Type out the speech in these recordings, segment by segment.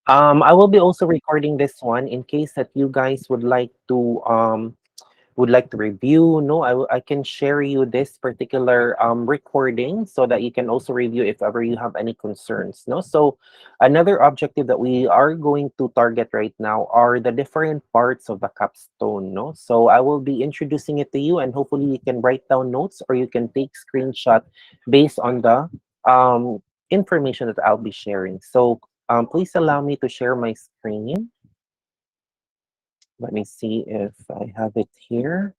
I will be also recording this one in case that you guys would like to review. No, I can share you this particular recording so that you can also review if ever you have any concerns. No, so another objective that we are going to target right now are the different parts of the capstone. No, so I will be introducing it to you, and hopefully you can write down notes or you can take screenshot based on the information that I'll be sharing. So please allow me to share my screen. Let me see if I have it here.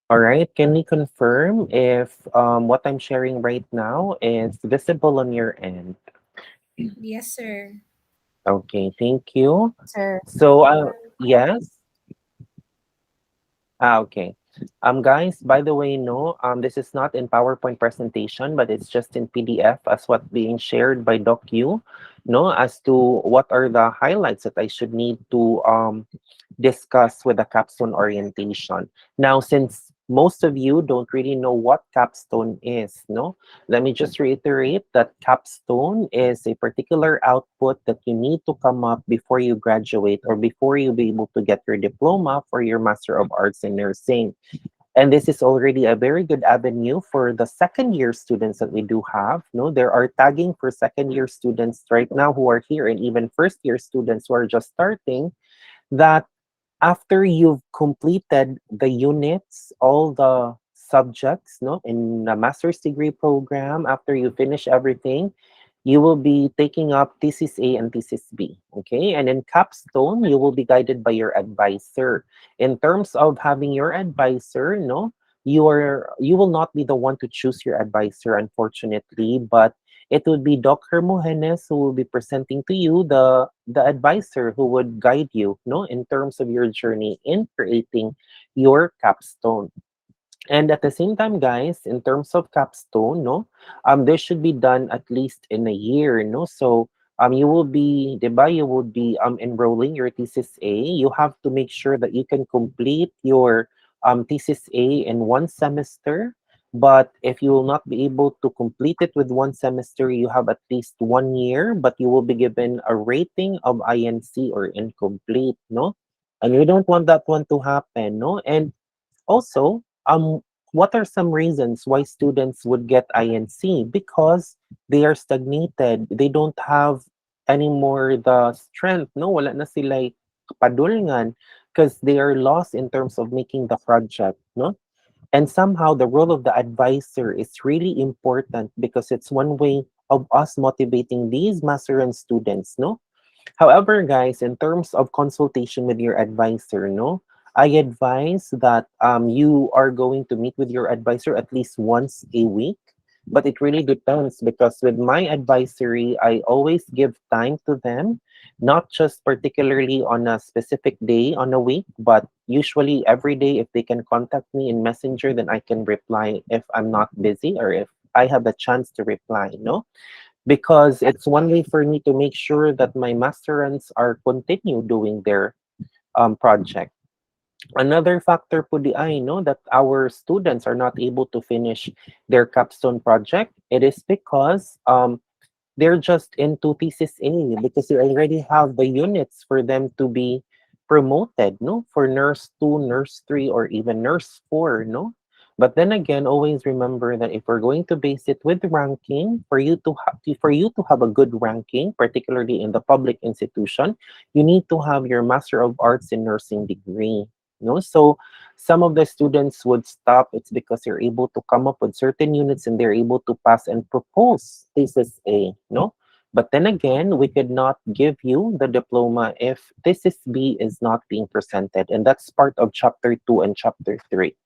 All right, can you confirm if what I'm sharing right now is visible on your end? Yes, sir. Okay, thank you. Sir. So, yes. Okay. Guys, by the way, no, this is not in PowerPoint presentation, but it's just in PDF as what being shared by DocU, no, as to what are the highlights that I should need to discuss with the capstone orientation. Now, since most of you don't really know what capstone is, no, let me just reiterate that capstone is a particular output that you need to come up before you graduate or before you be able to get your diploma for your Master of Arts in Nursing. And this is already a very good avenue for the second year students that we do have. No, there are tagging for second year students right now who are here, and even first year students who are just starting, that after you've completed the units, all the subjects, no, in the master's degree program, after you finish everything, you will be taking up thesis A and thesis B. Okay, and in capstone, you will be guided by your advisor. In terms of having your advisor, no, you will not be the one to choose your advisor, unfortunately, but it would be Dr. Mojenes who will be presenting to you the advisor who would guide you, no, in terms of your journey in creating your capstone. And at the same time, guys, in terms of capstone, no, this should be done at least in a year, no. So you will be, diba, you will be enrolling your thesis A. You have to make sure that you can complete your thesis A in one semester. But if you will not be able to complete it with one semester, you have at least 1 year, but you will be given a rating of INC or incomplete, no? And we don't want that one to happen, no? And also, what are some reasons why students would get INC? Because they are stagnated. They don't have anymore the strength. No, wala na sila padulngan because they are lost in terms of making the project. No, and somehow the role of the advisor is really important because it's one way of us motivating these masterand students. No, however, guys, in terms of consultation with your advisor, no, I advise that you are going to meet with your advisor at least once a week. But it really depends because with my advisory, I always give time to them, not just particularly on a specific day on a week, but usually every day. If they can contact me in Messenger, then I can reply if I'm not busy or if I have the chance to reply, no? Because it's one way for me to make sure that my masterants are continue doing their project. Another factor po di ay no that our students are not able to finish their capstone project. It is because they're just into thesis A because you already have the units for them to be promoted, no? For nurse 2, nurse 3, or even nurse 4, no? But then again, always remember that if we're going to base it with ranking, for you to have a good ranking, particularly in the public institution, you need to have your Master of Arts in Nursing degree. No, so some of the students would stop. It's because they're able to come up with certain units and they're able to pass and propose thesis A, no? But then again, we could not give you the diploma if thesis B is not being presented. And that's part of chapter 2 and chapter 3.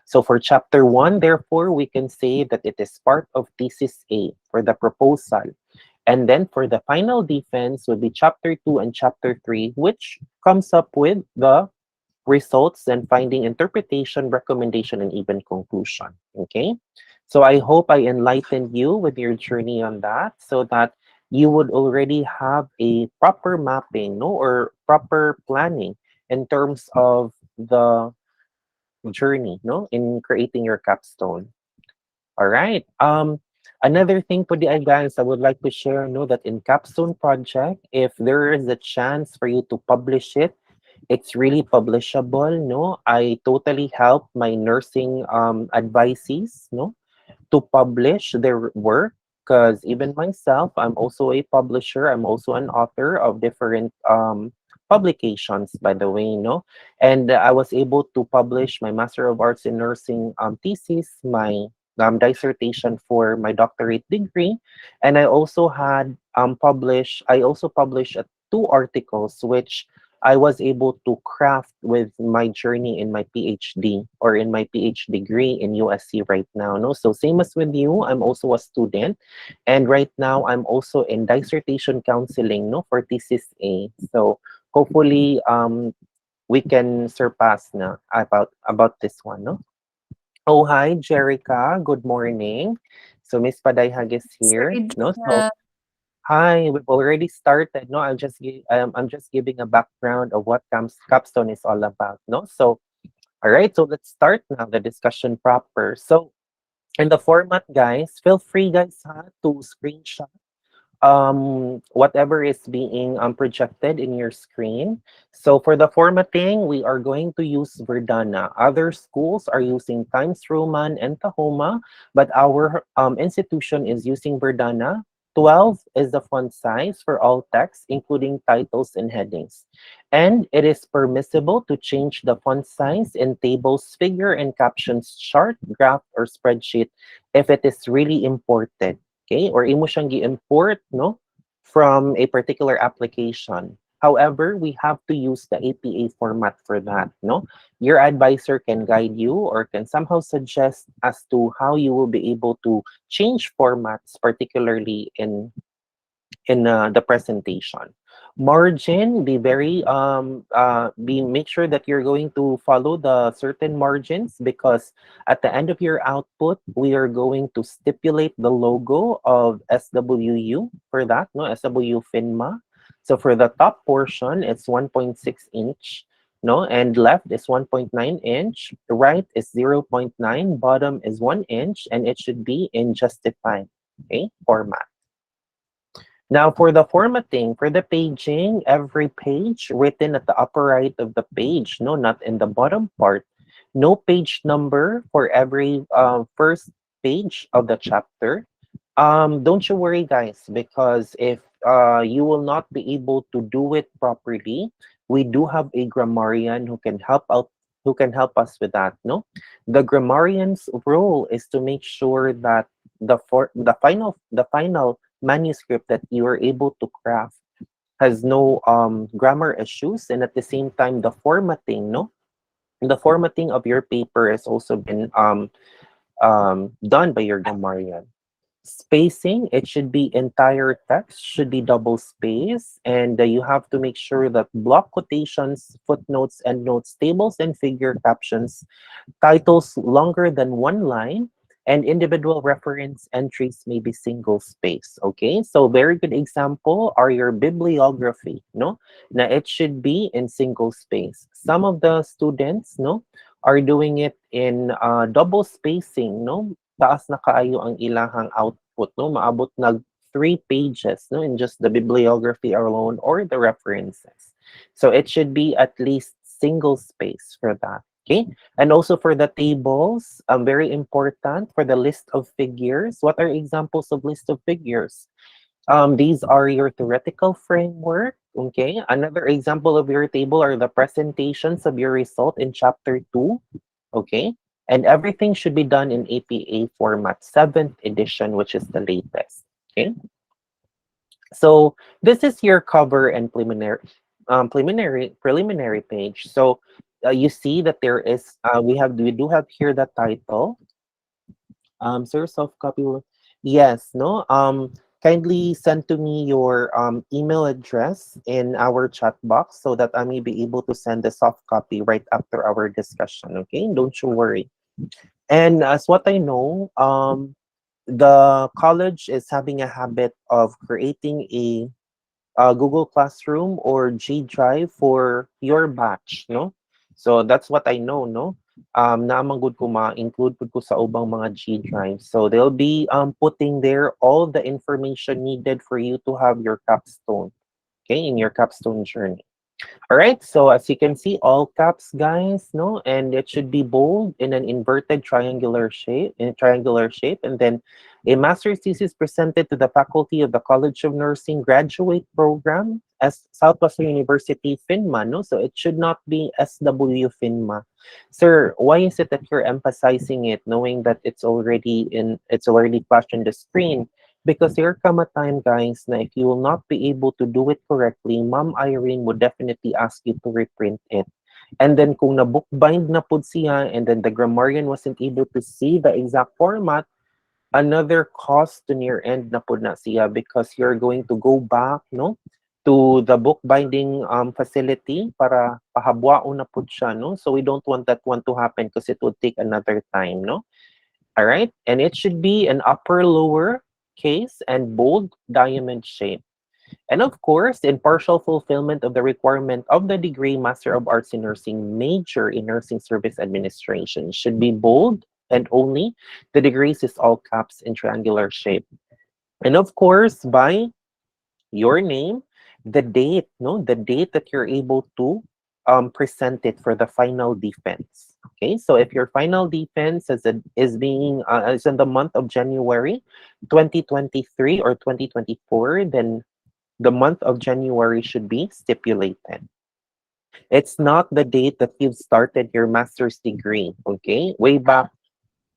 So for chapter 1, therefore, we can say that it is part of thesis A for the proposal. And then for the final defense would be chapter 2 and chapter 3, which comes up with the results and finding interpretation, recommendation, and even conclusion. Okay. So I hope I enlightened you with your journey on that so that you would already have a proper mapping, no, or proper planning in terms of the journey, no, in creating your capstone. All right. Another thing po di ay guys, I would like to share, no, that in capstone project, if there is a chance for you to publish it, it's really publishable, no. I totally help my nursing advisees, no, to publish their work, because even myself, I'm also a publisher. I'm also an author of different publications, by the way, no. And I was able to publish my Master of Arts in Nursing thesis, my dissertation for my doctorate degree, and I also published two articles which I was able to craft with my journey in my PhD or in my PhD degree in USC right now. No, so same as with you, I'm also a student, and right now I'm also in dissertation counseling. No, for thesis A. So hopefully, we can surpass na about this one. No. Oh, hi, Jerica. Good morning. So Miss Padayhag is Sir here. No, so Idrina. hi, we've already started. No, I'm just giving a background of what Capstone is all about. No, so all right, so let's start now the discussion proper. So in the format, guys, feel free, guys, to screenshot whatever is being projected in your screen. So for the formatting, we are going to use Verdana. Other schools are using Times Roman and Tahoma, but our institution is using Verdana. 12 is the font size for all text, including titles and headings. And it is permissible to change the font size in tables, figure, and captions chart, graph, or spreadsheet if it is really important. Okay, or imo siyang gi-import, no, from a particular application. However, we have to use the APA format for that, no. Your advisor can guide you or can somehow suggest as to how you will be able to change formats, particularly in the presentation. Margin, be very be make sure that you're going to follow the certain margins, because at the end of your output, we are going to stipulate the logo of SWU for that, no, SW FINMA. So for the top portion, it's 1.6 inch, no, and left is 1.9 inch, right is zero point 0.9, bottom is 1 inch, and it should be in justified, okay, format. Now, for the formatting, for the paging, every page written at the upper right of the page, no, not in the bottom part. No page number for every first page of the chapter. Don't you worry, guys, because if you will not be able to do it properly, we do have a grammarian who can help us with that. No, the grammarian's role is to make sure that the final manuscript that you are able to craft has no grammar issues, and at the same time the formatting of your paper has also been done by your grammarian. Spacing, it should be entire text, should be double space, and you have to make sure that block quotations, footnotes, endnotes, tables, and figure captions, titles longer than one line, and individual reference entries may be single space. Okay, so very good example are your bibliography. No, now it should be in single space. Some of the students, no, are doing it in double spacing. No, taas na kaayo ang ilahang output. No, maabot nag 3 pages. No, in just the bibliography alone or the references. So it should be at least single space for that. Okay. And also for the tables, very important for the list of figures. What are examples of list of figures? These are your theoretical framework. Okay. Another example of your table are the presentations of your result in chapter 2. Okay. And everything should be done in APA format, 7th edition, which is the latest. Okay. So this is your cover and preliminary page. So you see that there is we do have here the title. Sir, soft copy. Yes, no. Kindly send to me your email address in our chat box so that I may be able to send the soft copy right after our discussion. Okay, don't you worry. And as what I know, the college is having a habit of creating a Google Classroom or G Drive for your batch, no? So that's what I know, no? naamang good ko ma-include po ko sa ubang mga G drives. So they'll be putting there all the information needed for you to have your capstone, okay, in your capstone journey. All right, so as you can see, all caps, guys, no, and it should be bold in an inverted triangular shape, and then a master's thesis presented to the faculty of the College of Nursing graduate program as Southwestern University FINMA, no, so it should not be SW FINMA. Sir, why is it that you're emphasizing it, knowing that it's already flashed on the screen? Because there come a time, guys, na if you will not be able to do it correctly, Ma'am Irene would definitely ask you to reprint it. And then kung na-bookbind na po siya and then the grammarian wasn't able to see the exact format, another cost on your end na po na siya because you're going to go back, no, to the bookbinding facility para pahabwao na po siya, no? So we don't want that one to happen because it would take another time, no? All right, and it should be an upper lower case and bold diamond shape. And of course, in partial fulfillment of the requirement of the degree Master of Arts in Nursing major in Nursing Service Administration should be bold and only the degrees is all caps in triangular shape. And of course, by your name, the date, no, the date that you're able to present it for the final defense. Okay, so if your final defense is in the month of January 2023 or 2024, then the month of January should be stipulated. It's not the date that you've started your master's degree, okay? Way back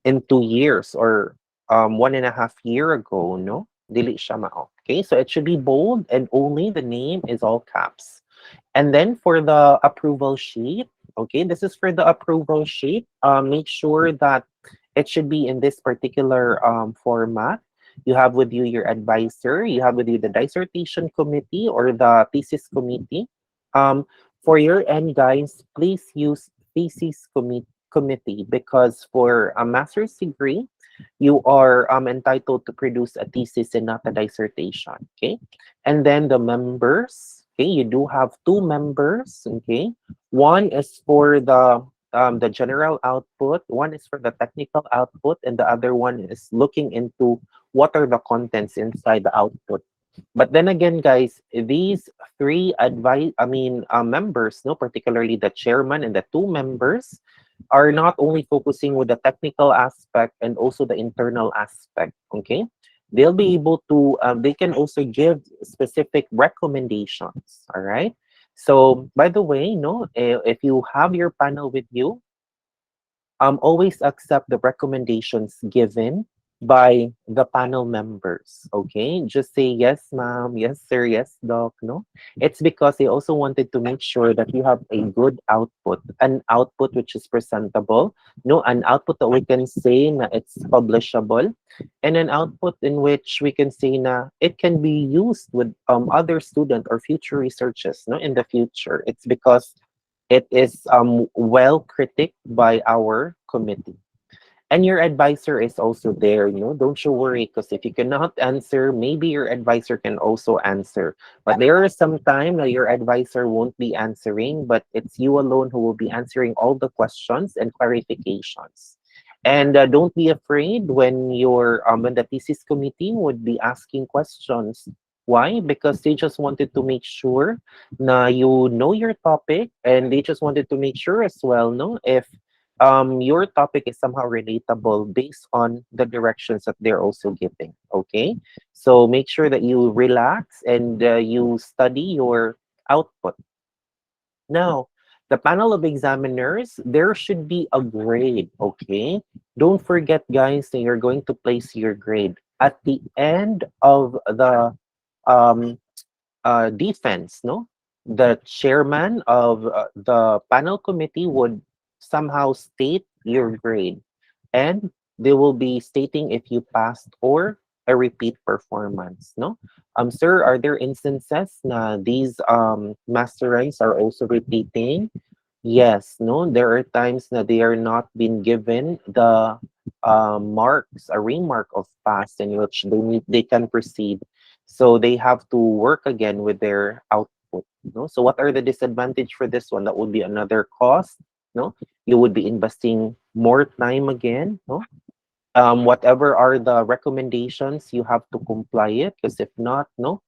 in 2 years or 1.5 year ago, no? Dili siya mao. Okay, so it should be bold and only the name is all caps. And then for the approval sheet, okay, this is for the approval sheet. Make sure that it should be in this particular format. You have with you your advisor, you have with you the dissertation committee or the thesis committee. For your end, guys, please use committee because for a master's degree, you are entitled to produce a thesis and not a dissertation. Okay, and then the members. Okay, you do have two members. Okay, one is for the general output, one is for the technical output, and the other one is looking into what are the contents inside the output. But then again, guys, these three members, no, particularly the chairman and the two members, are not only focusing with the technical aspect and also the internal aspect. Okay, they'll be able to. They can also give specific recommendations. All right. So, by the way, no, if you have your panel with you, always accept the recommendations given by the panel members. Okay, just say yes, ma'am, yes, sir, yes, doc. No, it's because they also wanted to make sure that you have a good output, an output which is presentable, no, an output that we can say na it's publishable, and an output in which we can say na it can be used with other student or future researchers, no, in the future. It's because it is well critiqued by our committee. And your advisor is also there, you know, don't you worry, because if you cannot answer, maybe your advisor can also answer. But there is some time that your advisor won't be answering, but it's you alone who will be answering all the questions and clarifications. And don't be afraid when the thesis committee would be asking questions. Why? Because they just wanted to make sure na you know your topic, and they just wanted to make sure as well, no, if your topic is somehow relatable based on the directions that they're also giving. Okay, so make sure that you relax and you study your output. Now, the panel of examiners, there should be a grade. Okay, don't forget, guys, that you're going to place your grade at the end of the um, defense, no? The chairman of the panel committee would somehow state your grade, and they will be stating if you passed or a repeat performance, no? Sir, are there instances na these masterize are also repeating? Yes, no, there are times that they are not being given the marks, a remark of pass in which they can proceed. So they have to work again with their output. No? So what are the disadvantage for this one? That would be another cost no? You would be investing more time again, no? Whatever are the recommendations, you have to comply it, because if not, no,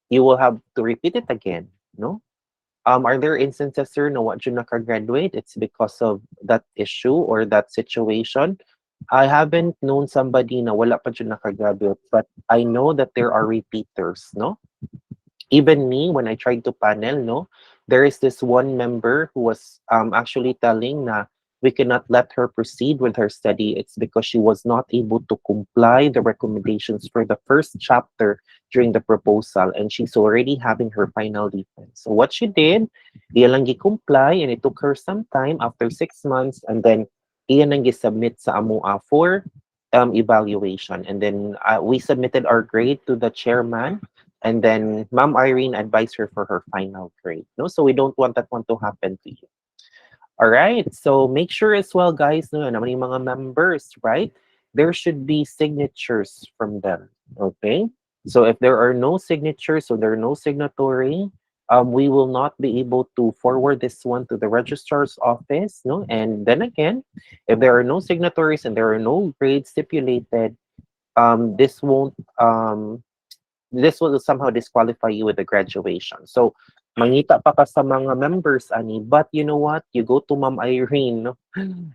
you will have to repeat it again, no? Are there instances, sir, na what you nakagraduate? It's because of that issue or that situation. I haven't known somebody na wala pa dyan nakagraduate, but I know that there are repeaters, no? Even me, when I tried to panel, no, there is this one member who was actually telling na we cannot let her proceed with her study. It's because she was not able to comply the recommendations for the first chapter during the proposal, and she's already having her final defense. So what she did, iyan lang comply, and it took her some time after 6 months, and then iyan lang submit sa AMUA for evaluation. And then we submitted our grade to the chairman, and then Ma'am Irene advised her for her final grade. No, so we don't want that one to happen to you. All right. So make sure as well, guys, no, naman yung mga members, right? There should be signatures from them. Okay. So if there are no signatures, so there are no signatory, we will not be able to forward this one to the registrar's office. No, and then again, if there are no signatories and there are no grades stipulated, this won't this will somehow disqualify you with the graduation. So, mangita pa ka sa mga members, ani, but you know what? You go to Ma'am Irene, no?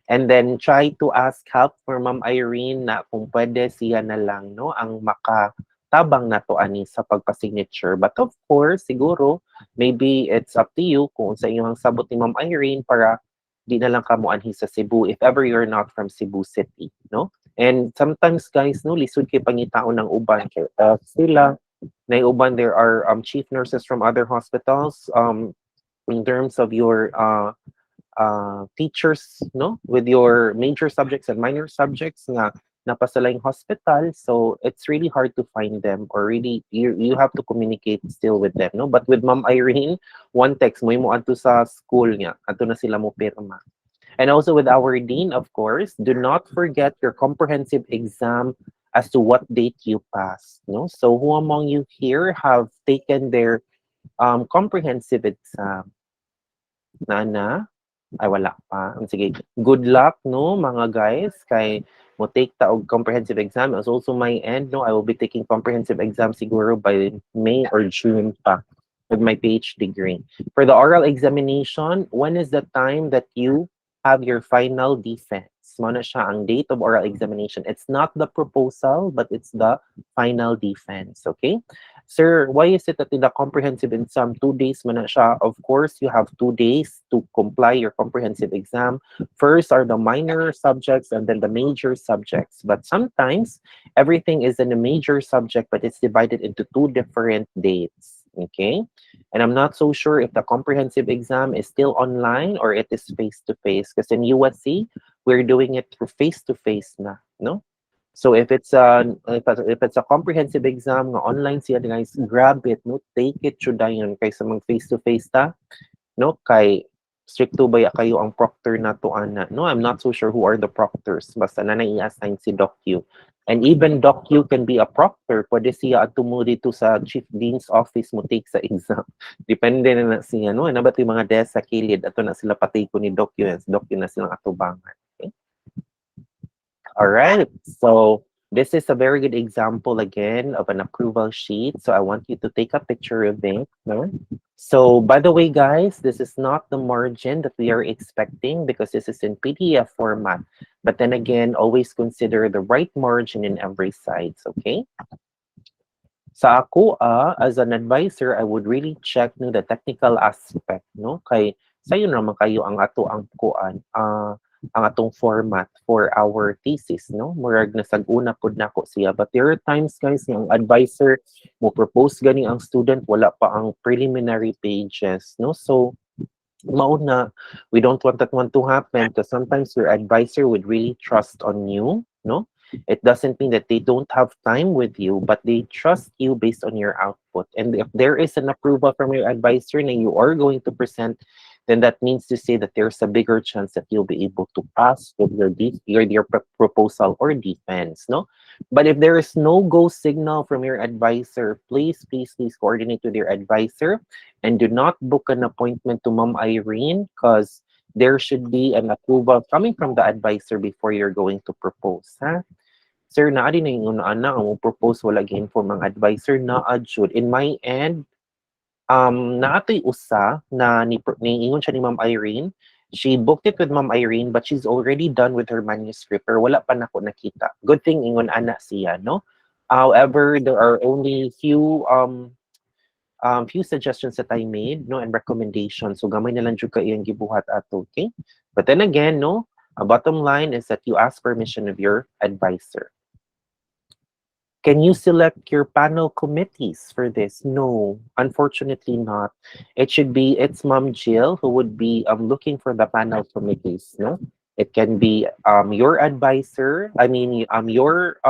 And then try to ask help for Ma'am Irene na kung pwede siya na lang, no, ang makatabang na to, ani, sa pagpa-signature. But of course, siguro, maybe it's up to you kung sa inyong sabot ni Ma'am Irene para di na lang kamo anhi sa Cebu if ever you're not from Cebu City, no? And sometimes, guys, no, lisod kay pangitaon ng uban. Sila, na uban, there are chief nurses from other hospitals, in terms of your teachers, no, with your major subjects and minor subjects nga napasalayng hospital, so it's really hard to find them, or really you have to communicate still with them, no? But with Ma'am Irene, one text mo adto sa school niya, adto na sila mo pirma. And also with our dean, of course, do not forget your comprehensive exam as to what date you passed. No, so who among you here have taken their comprehensive exam? Nana? Ay, wala pa. Sige, good luck, no, mga guys, kay mo take ta og comprehensive exam. As also my end, no, I will be taking comprehensive exam siguro by May or June pa with my PhD degree. For the oral examination, when is the time that you have your final defense? Mo na siya ang date of oral examination. It's not the proposal, but it's the final defense, okay? Sir, why is it that in the comprehensive exam, 2 days man na siya? Of course, you have 2 days to comply your comprehensive exam. First are the minor subjects and then the major subjects. But sometimes everything is in a major subject, but it's divided into two different dates. Okay? And I'm not so sure if the comprehensive exam is still online or it is face-to-face. Because in USC, we're doing it through face-to-face na, no? So if it's a comprehensive exam nga online siya, guys, grab it, no, take it to dayon kay sa mga face to face ta, no, kay stricto ba kayo ang proctor na to ana, no? I'm not so sure who are the proctors, basta na nai-assign si Doc Q. And even Doc Q can be a proctor, pwede siya at mo dito sa chief dean's office mo take sa exam. Depende na siya, no, ano ba yung mga desk sa kilid, ato na sila patay ko ni Doc Q, Doc Q na silang atubangan. Okay? All right. So this is a very good example again of an approval sheet. So I want you to take a picture of it. No? So by the way, guys, this is not the margin that we are expecting because this is in PDF format. But then again, always consider the right margin in every side. Okay. Sa ako, as an advisor, I would really check no, the technical aspect, no? Kay sayo naman kayo ang ato ang kuan, ang atong format for our thesis, no? Murag nasag-una pod nako siya. But there are times, guys, nga ang advisor mo propose gani ang student, wala pa ang preliminary pages, no? So mauna, we don't want that one to happen because sometimes your advisor would really trust on you, no? It doesn't mean that they don't have time with you, but they trust you based on your output. And if there is an approval from your advisor and you are going to present, then that means to say that there's a bigger chance that you'll be able to pass with your proposal or defense, no? But if there is no go signal from your advisor, please coordinate with your advisor and do not book an appointment to Mom Irene because there should be an approval coming from the advisor before you're going to propose, ha? Sir, naa din na yung ana ang mo propose wala gin for mga advisor na adjud. In my end, naatoy usa na ni ingon siya ni Ma'am Irene. She booked it with Ma'am Irene, but she's already done with her manuscript pero wala pa nako nakita. Good thing ingon ana siya, no? However, there are only few suggestions that I made, no, and recommendations. So gamay na lang jud ka iyang gibuhat ato, okay? But then again, no, a bottom line is that you ask permission of your advisor. Can you select your panel committees for this? No, unfortunately not. It's Mom Jill who would be looking for the panel committees. No, it can be your advisor. I mean your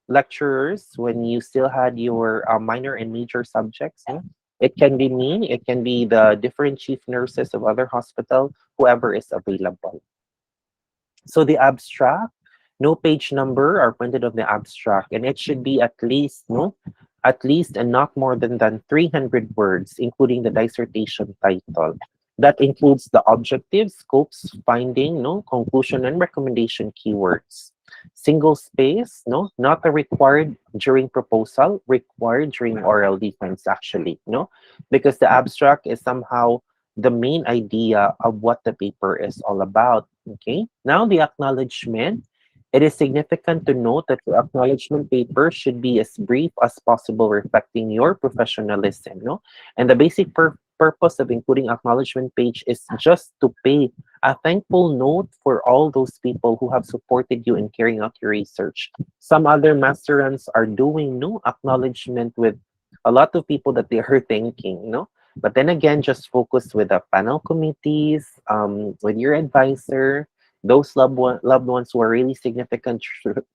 lecturers when you still had your minor and major subjects. No? It can be me. It can be the different chief nurses of other hospital. Whoever is available. So the abstract, no page number are printed on the abstract, and it should be at least and not more than 300 words, including the dissertation title. That includes the objectives, scopes, finding, no, conclusion, and recommendation keywords. Single space, no, not a required during proposal, required during oral defense actually, no, because the abstract is somehow the main idea of what the paper is all about. Okay, now the acknowledgement. It is significant to note that your acknowledgement paper should be as brief as possible, reflecting your professionalism. No, and the basic purpose of including acknowledgement page is just to pay a thankful note for all those people who have supported you in carrying out your research. Some other masterants are doing no acknowledgement with a lot of people that they are thanking. No, but then again, just focus with the panel committees, with your advisor, those loved ones who are really significant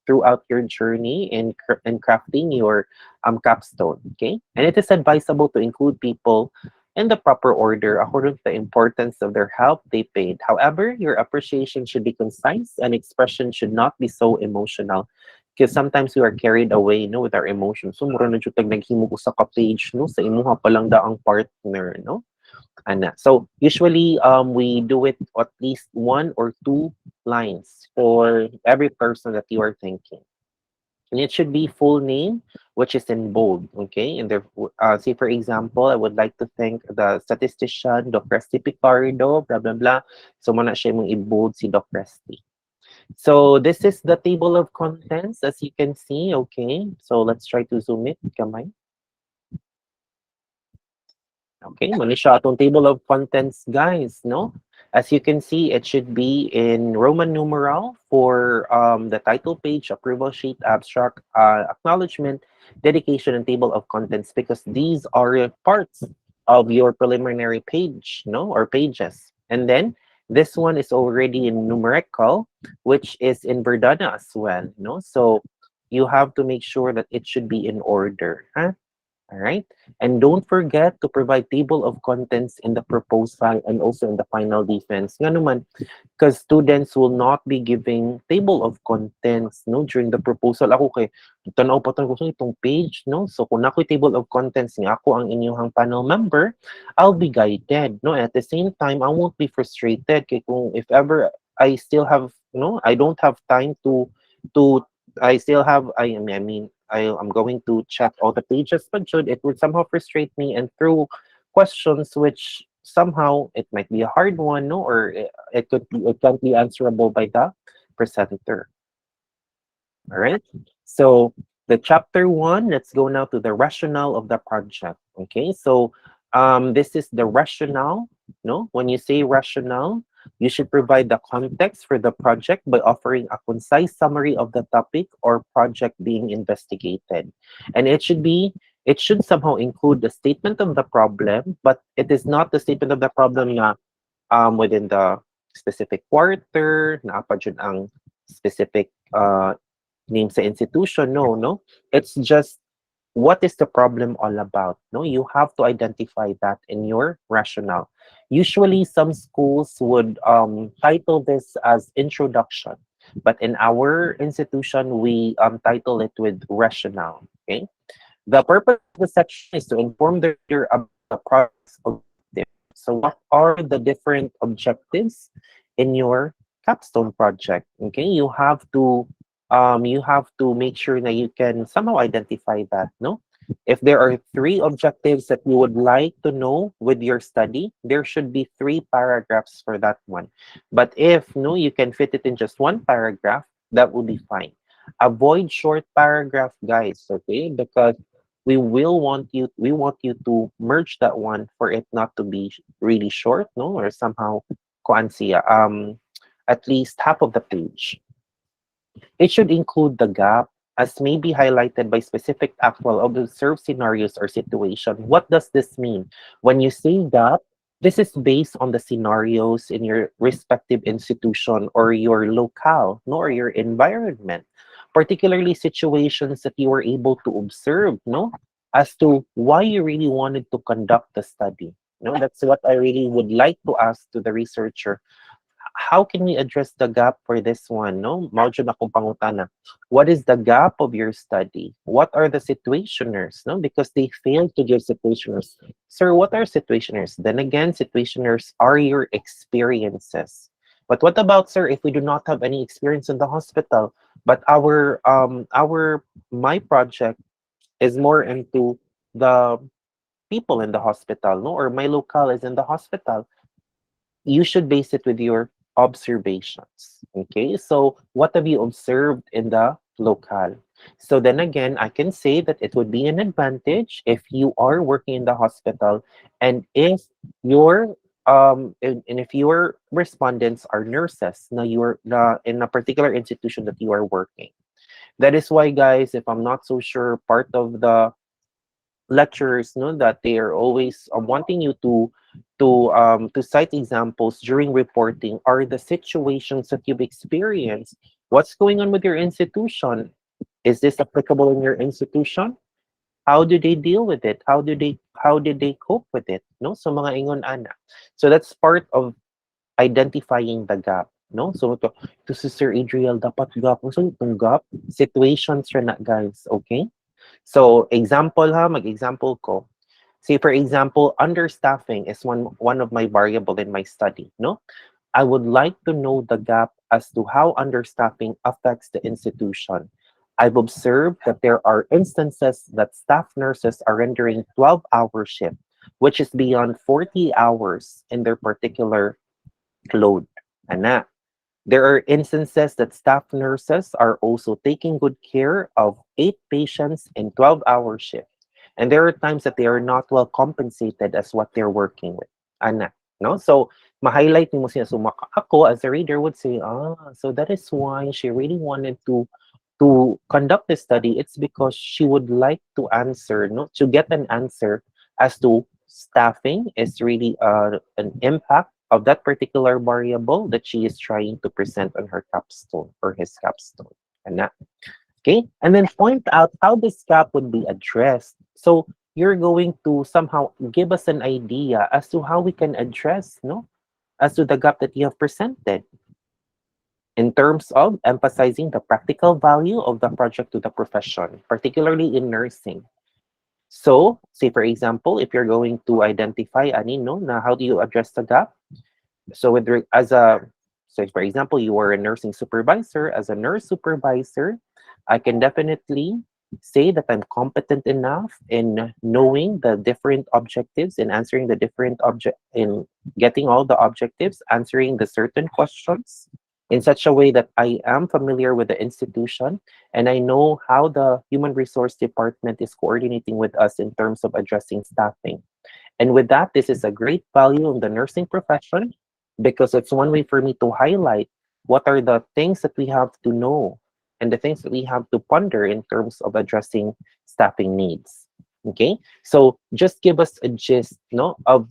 throughout your journey in crafting your capstone. Okay, and it is advisable to include people in the proper order according to the importance of their help they paid. However, your appreciation should be concise and expression should not be so emotional. Because sometimes we are carried away no with our emotions. So mura na jud tag naghimo ko sa ka page no sa imuha pa lang da ang partner no. So usually we do it at least one or two lines for every person that you are thinking. And it should be full name, which is in bold, okay? And there, say for example, I would like to thank the statistician, Doc Resty Picardo, blah, blah, blah. So muna siya mong i-bold si Doc Resty. So this is the table of contents, as you can see, okay? So let's try to zoom it, kamay. Okay, mali siya atong table of contents, guys, no? As you can see, it should be in Roman numeral for the title page, approval sheet, abstract, acknowledgement, dedication, and table of contents, because these are parts of your preliminary page, no, or pages. And then this one is already in numerical, which is in Verdana as well, no? So you have to make sure that it should be in order, huh? All right. And don't forget to provide table of contents in the proposal and also in the final defense. Nga naman, because students will not be giving table of contents no during the proposal. Ako kay tanaw pa ko sa itong page no. So kung ako'y table of contents nga ako ang inyong panel member, I'll be guided no. At the same time, I won't be frustrated kay kung if ever I still have no, I don't have time to I still have I'm going to check all the pages, but should it would somehow frustrate me and throw questions which somehow it might be a hard one, no, or it can't be answerable by the presenter. All right. So the chapter one, let's go now to the rationale of the project. Okay. So this is the rationale. No, when you say rationale, you should provide the context for the project by offering a concise summary of the topic or project being investigated. And it should somehow include the statement of the problem, but it is not the statement of the problem na within the specific quarter, na pa dyan ang specific name sa institution. No, no. It's just what is the problem all about. No, you have to identify that in your rationale. Usually some schools would title this as introduction, but in our institution we title it with rationale. Okay, the purpose of the section is to inform the reader about the project's objectives. So what are the different objectives in your capstone project? Okay, you have to make sure that you can somehow identify that, no? If there are three objectives that you would like to know with your study, there should be three paragraphs for that one. But if no, you can fit it in just one paragraph, that will be fine. Avoid short paragraph, guys, okay? Because we want you to merge that one for it not to be really short, no, or somehow kuan siya, at least half of the page. It should include the gap as may be highlighted by specific actual observed scenarios or situation. What does this mean? When you say gap, this is based on the scenarios in your respective institution or your locale, no, or your environment, particularly situations that you were able to observe, no, as to why you really wanted to conduct the study. No, that's what I really would like to ask to the researcher. How can we address the gap for this one? No, mao jud akong pangutana. What is the gap of your study? What are the situationers? No, because they failed to give situationers. Sir, what are situationers? Then again, situationers are your experiences. But what about, sir, if we do not have any experience in the hospital, but our my project is more into the people in the hospital, no, or my locale is in the hospital, you should base it with your observations. Okay, so what have you observed in the locale? So then again, I can say that it would be an advantage if you are working in the hospital and if your and if your respondents are nurses, now you're in a particular institution that you are working. That is why, guys, if I'm not so sure, part of the lecturers know that they are always wanting you to cite examples during reporting are the situations that you've experienced. What's going on with your institution? Is this applicable in your institution? How do they deal with it? How did they cope with it? No, so mga ingon ana. So that's part of identifying the gap. No, so to si Sir Adriel dapat gap. So itong gap situations ra na, guys. Okay. So example ha, mag-example ko. Say for example, understaffing is one of my variable in my study, no? I would like to know the gap as to how understaffing affects the institution. I've observed that there are instances that staff nurses are rendering 12-hour shift, which is beyond 40 hours in their particular load. Ana. There are instances that staff nurses are also taking good care of 8 patients in 12-hour shift. And there are times that they are not well compensated as what they're working with. Ana, no? So, ma-highlight mo siya. So, ako as a reader would say, so that is why she really wanted to conduct this study. It's because she would like to answer, no, to get an answer as to staffing is really an impact of that particular variable that she is trying to present on her capstone or his capstone. And that, okay, and then point out how this gap would be addressed. So you're going to somehow give us an idea as to how we can address, no, as to the gap that you have presented in terms of emphasizing the practical value of the project to the profession, particularly in nursing. So, say for example, if you're going to identify ani no, na how do you address the gap? So as a so for example, you are a nursing supervisor. As a nurse supervisor, I can definitely say that I'm competent enough in knowing the different objectives in answering the different object in getting all the objectives, answering the certain questions in such a way that I am familiar with the institution and I know how the human resource department is coordinating with us in terms of addressing staffing. And with that, this is a great value in the nursing profession because it's one way for me to highlight what are the things that we have to know and the things that we have to ponder in terms of addressing staffing needs. Okay, so just give us a gist, no, of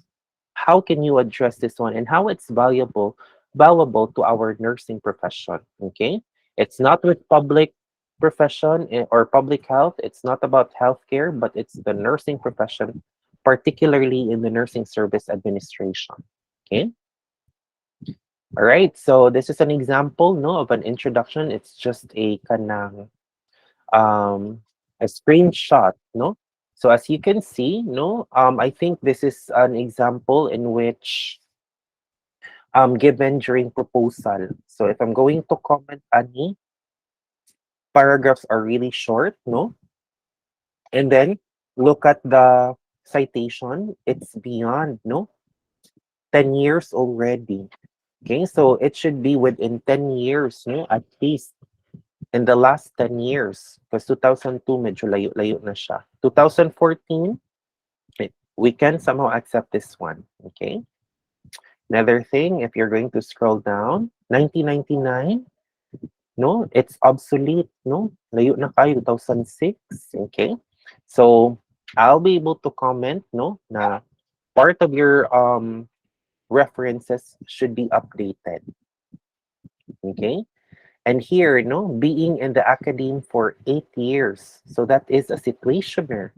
how can you address this one and how it's valuable to our nursing profession. Okay, it's not with public profession or public health. It's not about healthcare, but it's the nursing profession, particularly in the nursing service administration. Okay. All right. So this is an example, no, of an introduction. It's just a kanang um a screenshot, no. So as you can see, no, I think this is an example in which given during proposal. So if I'm going to comment any, paragraphs are really short, no? And then look at the citation, it's beyond, no? 10 years already. Okay, so it should be within 10 years, no? At least in the last 10 years. Because 2002, medyo layo-layo na siya. 2014, we can somehow accept this one. Okay. Another thing, if you're going to scroll down, 1999, no, it's obsolete, no? Layo na kayo, 2006. Okay. So I'll be able to comment, no, na part of your references should be updated. Okay. And here, no, being in the academe for 8 years. So that is a situationer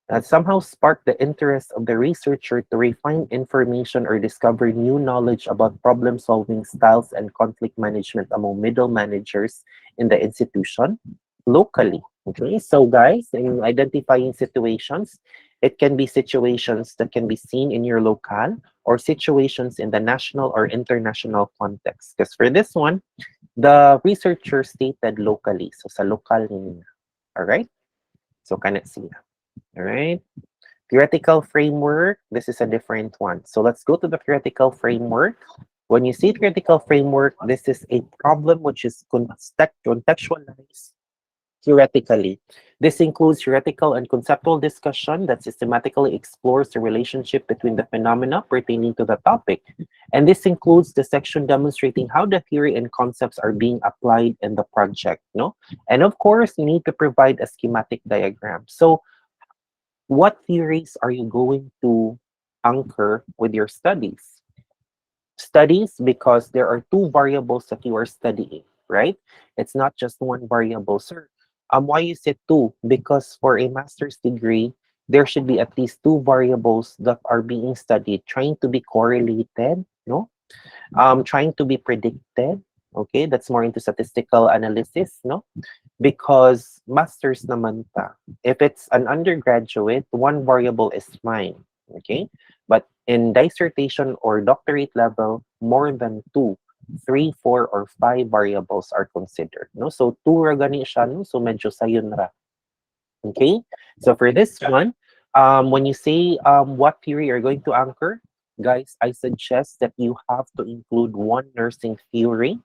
that somehow sparked the interest of the researcher to refine information or discover new knowledge about problem solving styles and conflict management among middle managers in the institution locally. Okay, so guys, in identifying situations, it can be situations that can be seen in your locale or situations in the national or international context. Because for this one, the researcher stated locally. So sa local niya. All right? So kana siya. All right? Theoretical framework, this is a different one. So let's go to the theoretical framework. When you see theoretical framework, this is a problem which is contextualized theoretically. This includes theoretical and conceptual discussion that systematically explores the relationship between the phenomena pertaining to the topic. And this includes the section demonstrating how the theory and concepts are being applied in the project. No? And of course, you need to provide a schematic diagram. So what theories are you going to anchor with your studies? Studies because there are two variables that you are studying, right? It's not just one variable. Sir, why is it two? Because for a master's degree, there should be at least two variables that are being studied, trying to be correlated, no? Trying to be predicted. Okay, that's more into statistical analysis, no? Because masters naman ta. If it's an undergraduate, one variable is fine. Okay? But in dissertation or doctorate level, more than two, three, four, or five variables are considered. No? So two ra gani siya, no? So medyo sayon ra. Okay? So for this one, when you say what theory you're going to anchor, guys, I suggest that you have to include one nursing theory.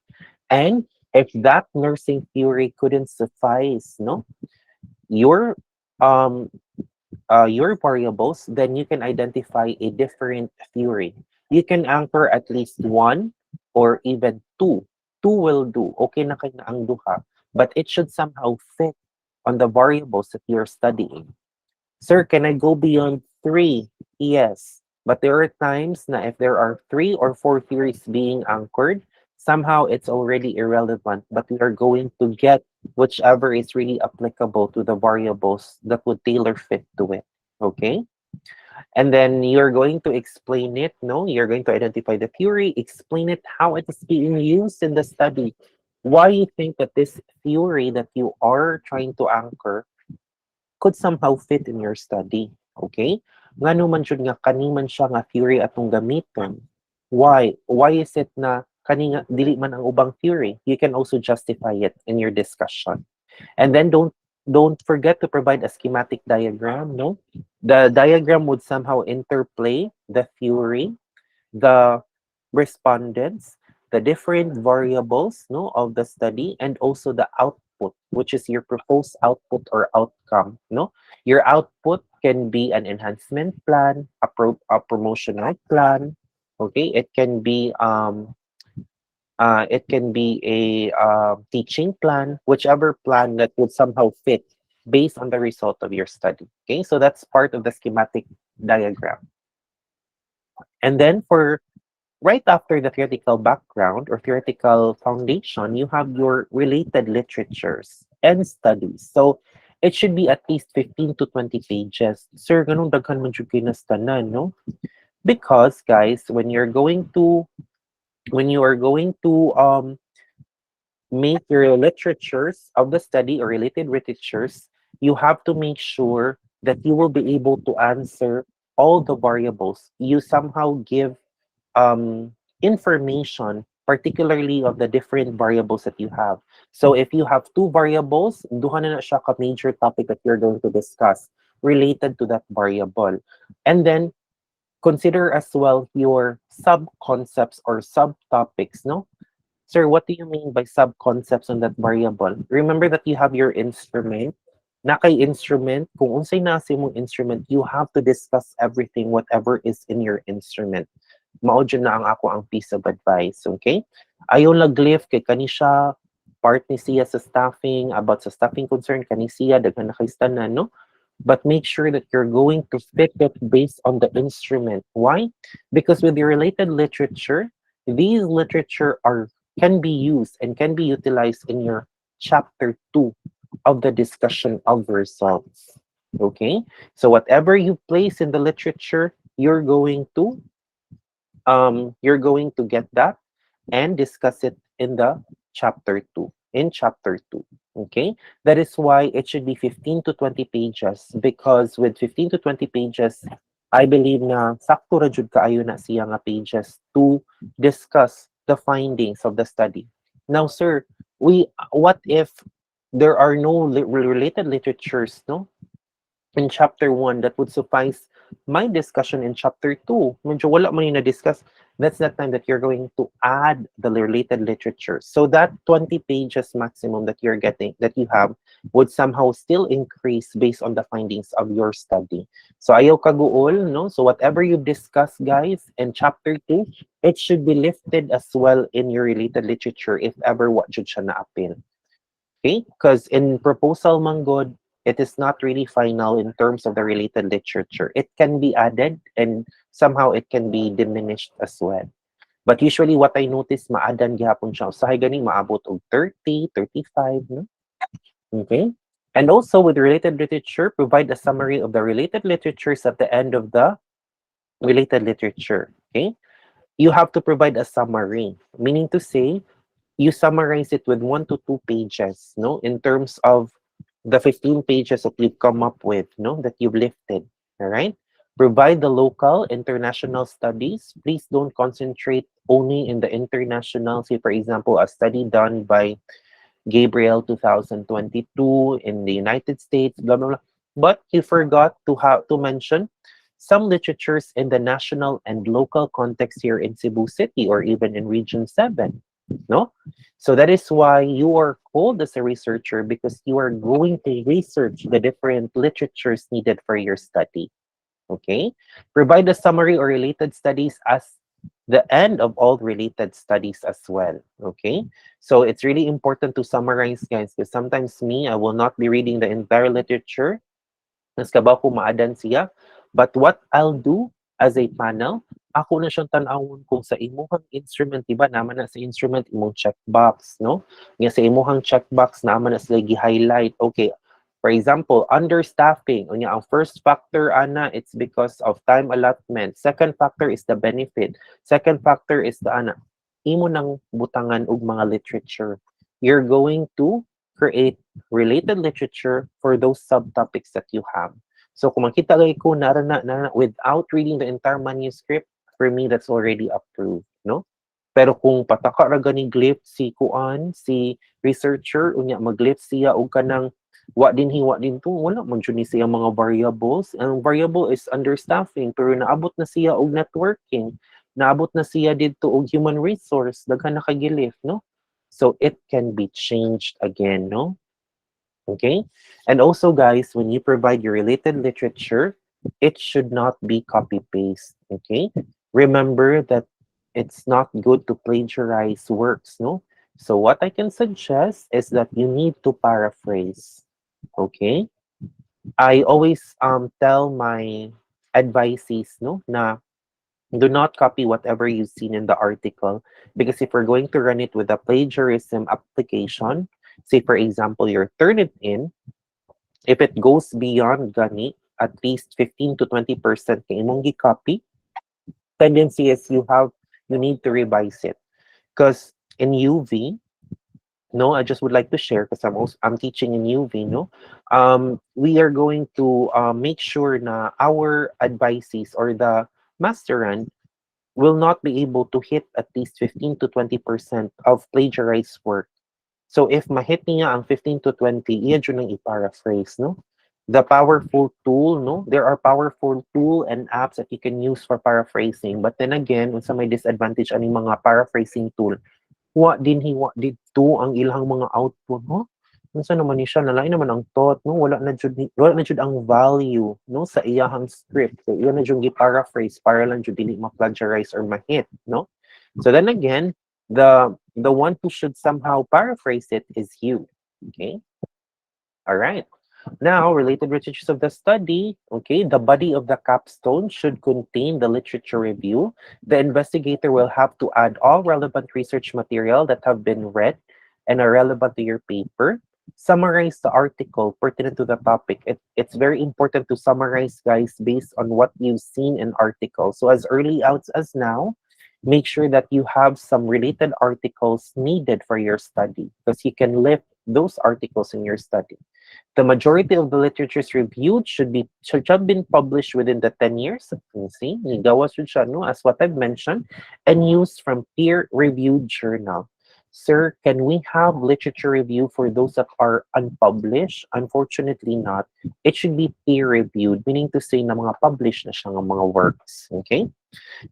And if that nursing theory couldn't suffice, no, your um your variables, then you can identify a different theory. You can anchor at least one or even two. Two will do. Okay na kay na ang duha, but it should somehow fit on the variables that you're studying. Sir, can I go beyond three? Yes. But there are times na if there are three or four theories being anchored, somehow it's already irrelevant, but we are going to get whichever is really applicable to the variables that would tailor fit to it. Okay? And then you're going to explain it, no? You're going to identify the theory, explain it, how it is being used in the study. Why you think that this theory that you are trying to anchor could somehow fit in your study. Okay? Ngano man jud nga kani man siya nga theory atong gamiton. Why? Why is it na kani nga dili man ang ubang theory? You can also justify it in your discussion. And then don't forget to provide a schematic diagram, no? The diagram would somehow interplay the theory, the respondents, the different variables, no, of the study, and also the output, which is your proposed output or outcome, no. Your output can be an enhancement plan, a promotional plan. Okay, it can be a teaching plan, whichever plan that would somehow fit based on the result of your study. Okay, so that's part of the schematic diagram. And then for right after the theoretical background or theoretical foundation, you have your related literatures and studies. So it should be at least 15 to 20 pages. Sir, ganun daghan man jud kay nastanan, no? Because guys, when you are going to make your literatures of the study or related literatures, you have to make sure that you will be able to answer all the variables. You somehow give information, particularly of the different variables that you have. So if you have two variables, duha na siya ka major topic that you're going to discuss related to that variable. And then consider as well your sub-concepts or subtopics, no? Sir, what do you mean by sub-concepts on that variable? Remember that you have your instrument. Na kay instrument, kung unsay nasa imong instrument, you have to discuss everything, whatever is in your instrument. Mao dyan na ang ako ang piece of advice, okay? Ayaw lag-lift kay kani siya, part ni siya sa staffing, about sa staffing concern, kani siya, daghan na kay stanan, no? But make sure that you're going to fit it based on the instrument. Why? Because with the related literature, these literature are can be used and can be utilized in your chapter 2 of the discussion of results. Okay? So whatever you place in the literature, you're going to get that and discuss it in the chapter 2 in chapter 2. Okay, that is why it should be 15 to 20 pages, because with 15 to 20 pages, I believe na sakto ra jud kaayo na siya nga pages to discuss the findings of the study. Now sir, we what if there are no related literatures, no, in chapter 1 that would suffice my discussion in chapter 2. Medyo wala man yung na-discuss. That's that time that you're going to add the related literature. So that 20 pages maximum that you're getting, that you have, would somehow still increase based on the findings of your study. So ayaw kaguol, no? So whatever you discuss, guys, in chapter 2, it should be lifted as well in your related literature if ever what should siya na-appeal. Okay, because in proposal manggod, it is not really final in terms of the related literature. It can be added and somehow it can be diminished as well. But usually what I notice, maadan gihapon siya. Usahay gani maabot og 30, 35, no? Okay. And also with related literature, provide a summary of the related literatures at the end of the related literature. Okay. You have to provide a summary, meaning to say, you summarize it with 1 to 2 pages, no, in terms of the 15 pages that you've come up with, no, that you've lifted. All right. Provide the local, international studies. Please don't concentrate only in the international. Say, for example, a study done by Gabriel 2022 in the United States, blah blah blah. But you forgot to have to mention some literatures in the national and local context here in Cebu City or even in Region 7. No? So that is why you are called as a researcher, because you are going to research the different literatures needed for your study. Okay? Provide a summary or related studies as the end of all related studies as well. Okay? So it's really important to summarize, guys, because sometimes me, I will not be reading the entire literature. Mas kabaw ko maadan siya. But what I'll do as a panel, ako na siyang tanawon kung sa imuhang instrument, diba, naman na sa instrument, imong checkbox, no? Nga sa imuhang checkbox, naman na sila gi-highlight. Okay, for example, understaffing. Unya, ang first factor, ana, it's because of time allotment. Second factor is the benefit. Second factor is the, ana, imo nang butangan og mga literature. You're going to create related literature for those subtopics that you have. So kung makita lagi ko narana without reading the entire manuscript, for me that's already approved, no? Pero kung pataka ra gani glyph si kuan, si researcher unya maglyph siya og kanang wa din to, wala man jud ni siya mga variables. Ang variable is understaffing, pero naabot na siya og networking, naabot na siya didto og human resource, daghan na kay glyph, no? So it can be changed again, no? Okay. And also, guys, when you provide your related literature, it should not be copy paste. Okay. Remember that it's not good to plagiarize works, no? So what I can suggest is that you need to paraphrase. Okay. I always tell my advisees, no, na do not copy whatever you've seen in the article, because if we're going to run it with a plagiarism application, say for example you're turn it in, if it goes beyond gani at least 15 to 20% kay imong gi-copy, tendency is you need to revise it, because in UV No, I just would like to share because I'm teaching in UV. No, we are going to make sure na our advicees or the masterand will not be able to hit at least 15 to 20% of plagiarized work. So if ma-hit niya ang 15 to 20, iya dyan ang i-paraphrase, no? The powerful tool, no? There are powerful tool and apps that you can use for paraphrasing. But then again, unsa may disadvantage aning mga paraphrasing tool, wa didto ang ilang mga output, no? Unsa naman ni siya, nalain naman ang thought, no? Wala na jud ang value, no, sa iyahang script. So iya na jud gi-paraphrase para lang jud dili ma-plagiarize or ma-hit, no? So then again, the one who should somehow paraphrase it is you. Okay? All right. Now, related researches of the study, okay, the body of the capstone should contain the literature review. The investigator will have to add all relevant research material that have been read and are relevant to your paper. Summarize the article pertinent to the topic. It's very important to summarize, guys, based on what you've seen in articles. So as early out as now, make sure that you have some related articles needed for your study because you can lift those articles in your study. The majority of the literatures reviewed should have been published within the 10 years. You see, nigawas yun siya, no, as what I've mentioned, and used from peer-reviewed journal. Sir, can we have literature review for those that are unpublished? Unfortunately not. It should be peer-reviewed, meaning to say na mga published na siya ng mga works. Okay?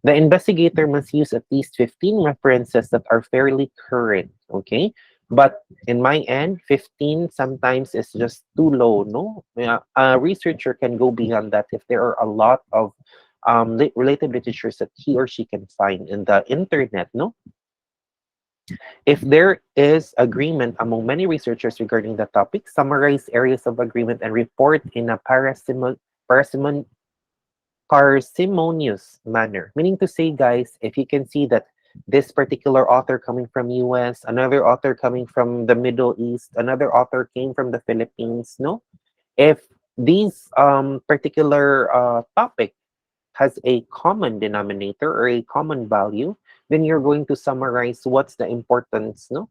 The investigator must use at least 15 references that are fairly current, okay? But in my end, 15 sometimes is just too low, no? Yeah, a researcher can go beyond that if there are a lot of related literatures that he or she can find in the internet, no? If there is agreement among many researchers regarding the topic, summarize areas of agreement and report in a parsimonious manner. Meaning to say, guys, if you can see that this particular author coming from US, another author coming from the Middle East, another author came from the Philippines, no? If these particular topic has a common denominator or a common value, then you're going to summarize what's the importance, no,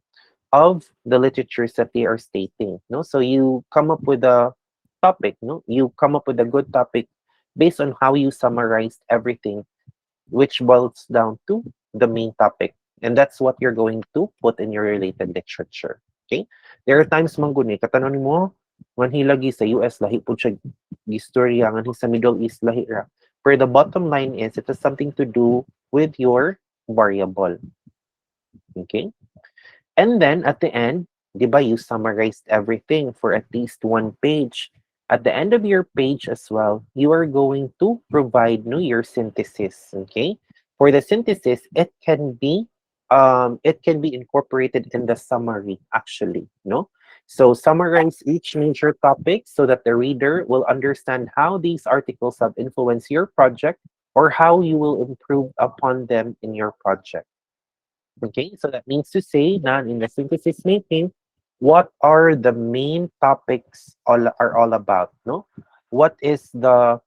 of the literatures that they are stating, no? So you come up with a topic, no? You come up with a good topic based on how you summarized everything, which boils down to the main topic. And that's what you're going to put in your related literature. Okay? There are times man guni, katanon mo, man hilagi sa US, lahi po siya gistorya, ngan sa Middle East, lahi ra. Where the bottom line is, it has something to do with your variable. Okay? And then at the end, di ba, you summarized everything for at least one page. At the end of your page as well, you are going to provide, no, your synthesis. Okay. For the synthesis, it can be incorporated in the summary actually. No. So summarize each major topic so that the reader will understand how these articles have influenced your project or how you will improve upon them in your project. Okay, so that means to say na in the synthesis making, what are the main topics all about? No, what is the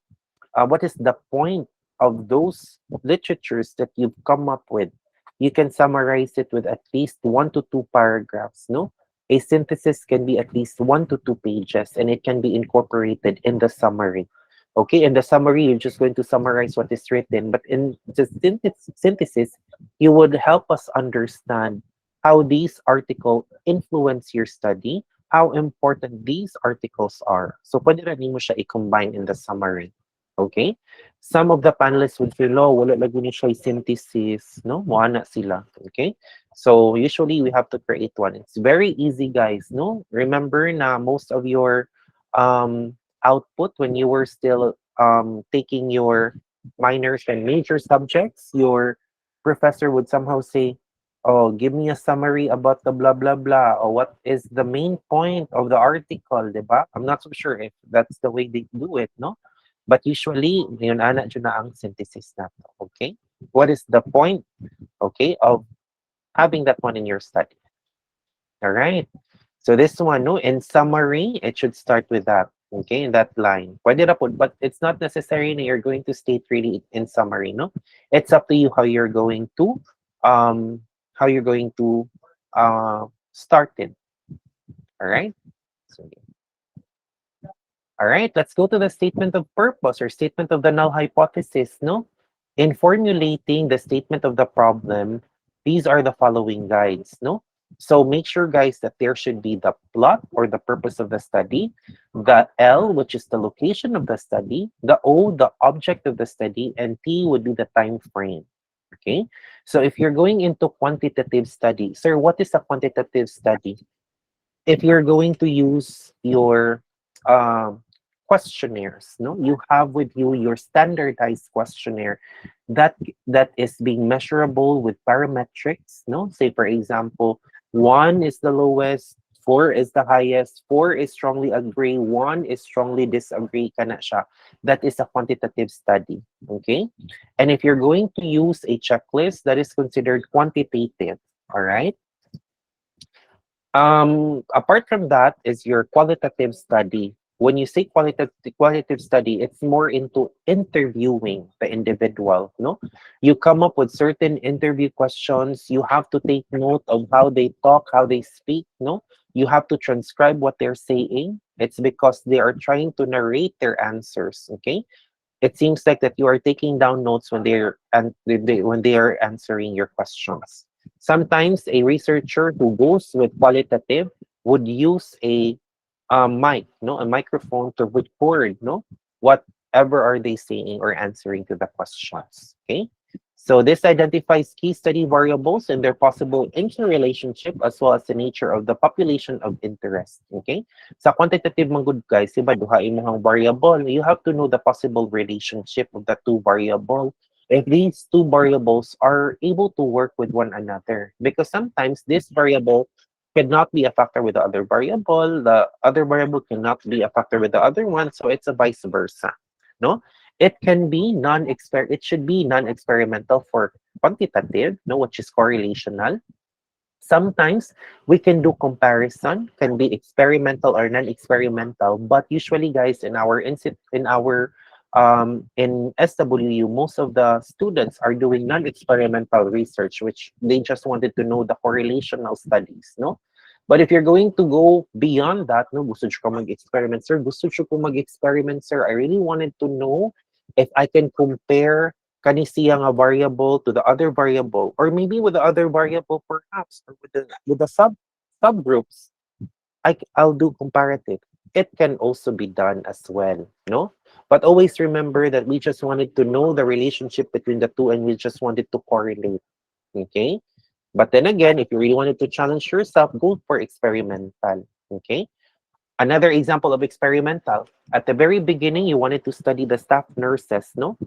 point of those literatures that you've come up with? You can summarize it with at least 1 to 2 paragraphs. No, a synthesis can be at least 1 to 2 pages, and it can be incorporated in the summary. Okay, in the summary, you're just going to summarize what is written, but in the synthesis, you would help us understand how these articles influence your study, how important these articles are. So, pwede rin mo siya i-combine in the summary. Okay? Some of the panelists would feel, oh, wala lagi ni siya synthesis, no? Moana sila. Okay? So, usually, we have to create one. It's very easy, guys, no? Remember na most of your output when you were still taking your minors and major subjects, your professor would somehow say, oh, give me a summary about the blah, blah, blah, or what is the main point of the article, diba? I'm not so sure if that's the way they do it, no? But usually, yun ana dyan na ang synthesis na to, okay? What is the point, okay, of having that one in your study? All right. So this one, no, in summary, it should start with that. Okay, in that line. Pwede na po, but it's not necessary na you're going to state really in summary, no? It's up to you how you're going to um how you're going to uh started. All right. So, all right, let's go to the statement of purpose or statement of the null hypothesis, no? In formulating the statement of the problem, these are the following guides, no? So make sure, guys, that there should be the plot or the purpose of the study, the L, which is the location of the study, the O, the object of the study, and T would be the time frame. Okay, so if you're going into quantitative study, sir, what is a quantitative study? If you're going to use your um, questionnaires, no, you have with you your standardized questionnaire that that is being measurable with parametrics, no, say for example, 1 is the lowest, 4 is the highest, 4 is strongly agree, 1 is strongly disagree, kana siya. That is a quantitative study. Okay, and if you're going to use a checklist, that is considered quantitative. All right. Apart from that is your qualitative study. When you say qualitative study, it's more into interviewing the individual. No, you come up with certain interview questions. You have to take note of how they talk, how they speak. No, you have to transcribe what they're saying. It's because they are trying to narrate their answers. Okay, it seems like that you are taking down notes when when they are answering your questions. Sometimes a researcher who goes with qualitative would use a mic, no, a microphone to record, no, whatever are they saying or answering to the questions. Okay, so this identifies key study variables and their possible interrelationship as well as the nature of the population of interest. Okay, sa quantitative man gud guys, iba duha imong variable, you have to know the possible relationship of the two variable. If these two variables are able to work with one another, because sometimes this variable cannot be a factor with the other variable, the other variable cannot be a factor with the other one, so it's a vice versa. No, it can be it should be non-experimental for quantitative, no, which is correlational. Sometimes we can do comparison, can be experimental or non-experimental, but usually, guys, in SWU, most of the students are doing non-experimental research, which they just wanted to know the correlational studies, no? But if you're going to go beyond that, no, gusto nyo ko mag-experiment, sir, gusto nyo ko mag-experiment, sir, I really wanted to know if I can compare kani siya nga variable to the other variable, or maybe with the other variable perhaps, or with the subgroups. I'll do comparative. It can also be done as well, no? But always remember that we just wanted to know the relationship between the two and we just wanted to correlate. Okay? But then again, if you really wanted to challenge yourself, go for experimental. Okay? Another example of experimental. At the very beginning, you wanted to study the staff nurses, no?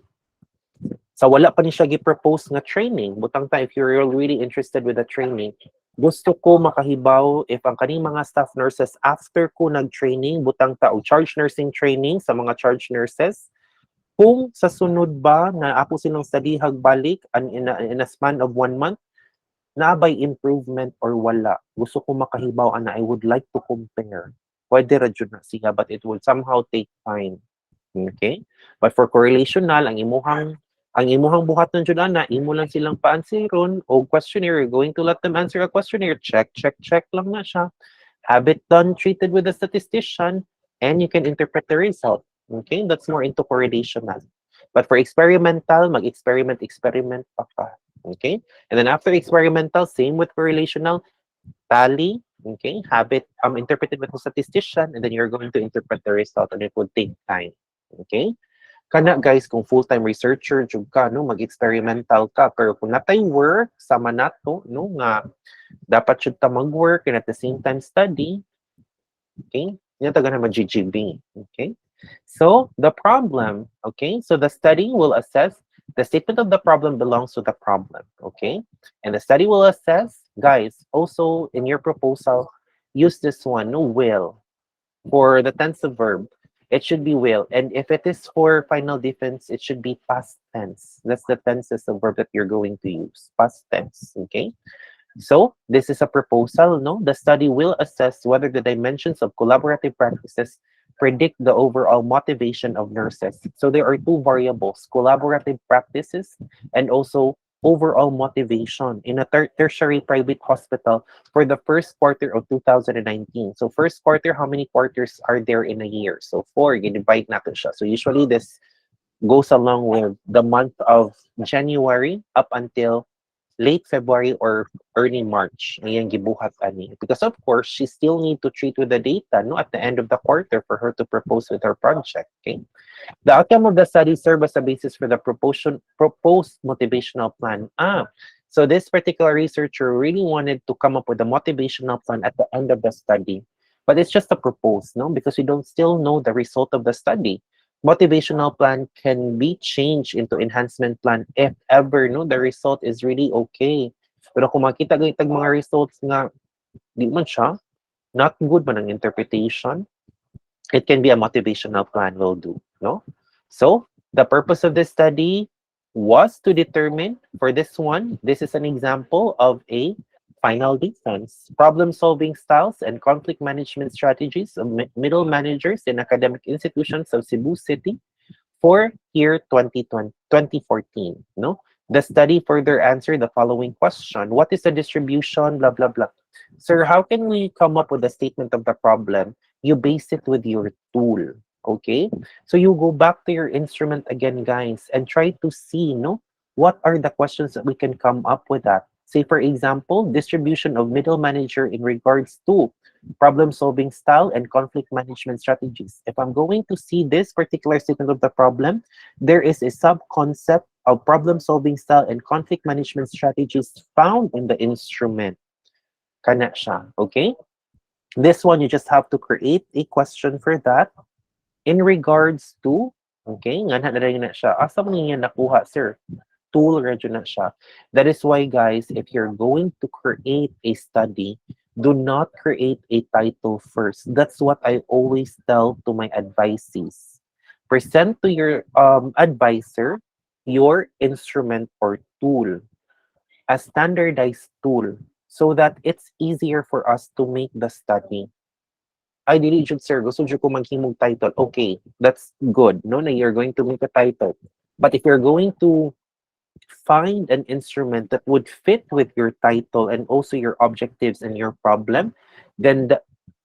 So wala pa ni siya gi-propose nga training. Butang ta, if you're really interested with the training, gusto ko makahibaw if ang kaning mga staff nurses after ko nag-training, butang ta og charge nursing training sa mga charge nurses, kung sa sunod ba na ako silang studihag balik in a span of 1 month, na by improvement or wala. Gusto ko makahibaw ana, I would like to compare. Pwede ra jud na siya, but it will somehow take time. Okay? But for correlational, ang imuhang buhat ng jud ana, imo lang silang paansiron o questionnaire, you're going to let them answer a questionnaire, check, check, check lang na siya. Have it done, treated with a statistician, and you can interpret the result. Okay? That's more into correlational. But for experimental, mag-experiment, experiment pa ka. Okay? And then after experimental, same with correlational, tally, okay? Have it interpreted with a statistician, and then you're going to interpret the result, and it will take time. Okay? Kana guys, kung full-time researcher jud ka, no, mag-experimental ka, pero kung natay work sama nato, no, nga dapat jud ta mag-work and at the same time study, okay? Yan taga na mag-GGB, okay? So the problem, okay? So the study will assess the statement of the problem belongs to the problem, okay? And the study will assess, guys, also in your proposal, use this one, no, will. For the tense of verb, it should be will. And if it is for final defense, it should be past tense. That's the tenses of verb that you're going to use, past tense, okay? So this is a proposal, no? The study will assess whether the dimensions of collaborative practices predict the overall motivation of nurses. So there are two variables, collaborative practices and also overall motivation in a tertiary private hospital for the first quarter of 2019. So first quarter, how many quarters are there in a year? So four, divide natin siya. So usually this goes along with the month of January up until late February or early March. Ayan, gibuhat ani. Because of course, she still need to treat with the data no, at the end of the quarter for her to propose with her project. Okay. The outcome of the study served as a basis for the proposed motivational plan. So this particular researcher really wanted to come up with a motivational plan at the end of the study. But it's just a propose, no? Because we don't still know the result of the study. Motivational plan can be changed into enhancement plan if ever, no? The result is really okay. Pero kung makita ganitag mga results nga, di man siya, not good man ang interpretation, it can be a motivational plan will do, no? So the purpose of this study was to determine for this one, this is an example of a final defense, problem solving styles and conflict management strategies of middle managers in academic institutions of Cebu City for year 2020, 2014. No? The study further answered the following question. What is the distribution, blah, blah, blah. Sir, how can we come up with a statement of the problem? You base it with your tool. Okay? So you go back to your instrument again, guys, and try to see, no? What are the questions that we can come up with that? Say, for example, distribution of middle manager in regards to problem solving style and conflict management strategies. If I'm going to see this particular statement of the problem, there is a sub-concept of problem solving style and conflict management strategies found in the instrument. Kana siya, okay? This one, you just have to create a question for that in regards to, okay, nga na na siya. Asa mo niya nakuha, sir? Tool radyo na siya. That is why, guys, if you're going to create a study, do not create a title first. That's what I always tell to my advisees. Present to your advisor your instrument or tool, a standardized tool, so that it's easier for us to make the study. I dili jud sir, gusto jud ko maghimog title. Okay, that's good. No, na you're going to make a title. But if you're going to find an instrument that would fit with your title and also your objectives and your problem, then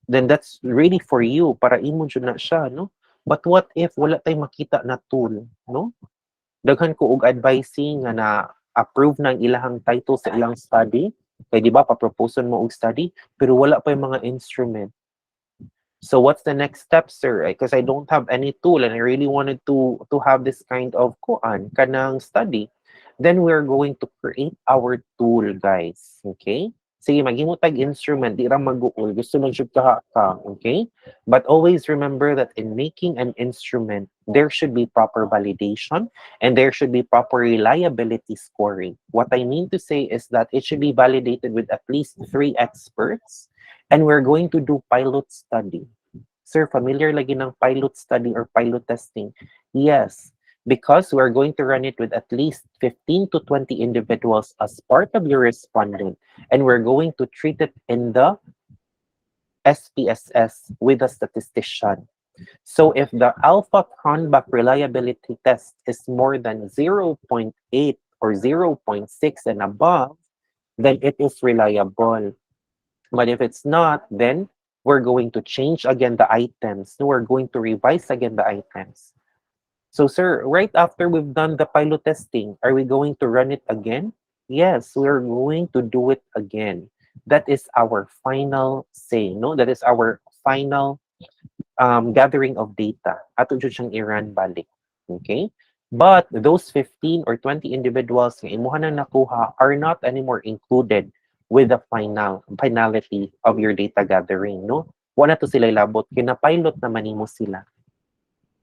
then that's really for you. Para imo jud na siya, no? But what if wala tay makita na tool, no? Daghan ko og advising nga na approve ng ilahang title sa ilang study. Kay di ba pa-proposeon mo og study pero wala pa yung mga instrument. So what's the next step, sir? Because I don't have any tool and I really wanted to have this kind of kuan kanang study. Then we're going to create our tool, guys. Okay? Sige, maghimo tag instrument, di ra mag-uol. Gusto man siya ka, okay? But always remember that in making an instrument, there should be proper validation and there should be proper reliability scoring. What I mean to say is that it should be validated with at least 3 experts and we're going to do pilot study. Sir, familiar lagi ng pilot study or pilot testing? Yes, because we're going to run it with at least 15 to 20 individuals as part of your respondent, and we're going to treat it in the SPSS with a statistician. So if the alpha cronbach reliability test is more than 0.8 or 0.6 and above, then it is reliable. But if it's not, then we're going to change again the items. We're going to revise again the items. So, sir, right after we've done the pilot testing, are we going to run it again? Yes, we're going to do it again. That is our final say, no? That is our final gathering of data. Ato jud siyang i-run balik. Okay? But those 15 or 20 individuals nga imuha na nakuha are not anymore included with the finality of your data gathering, no? Wala to sila ilabot, kinapilot naman nimo sila.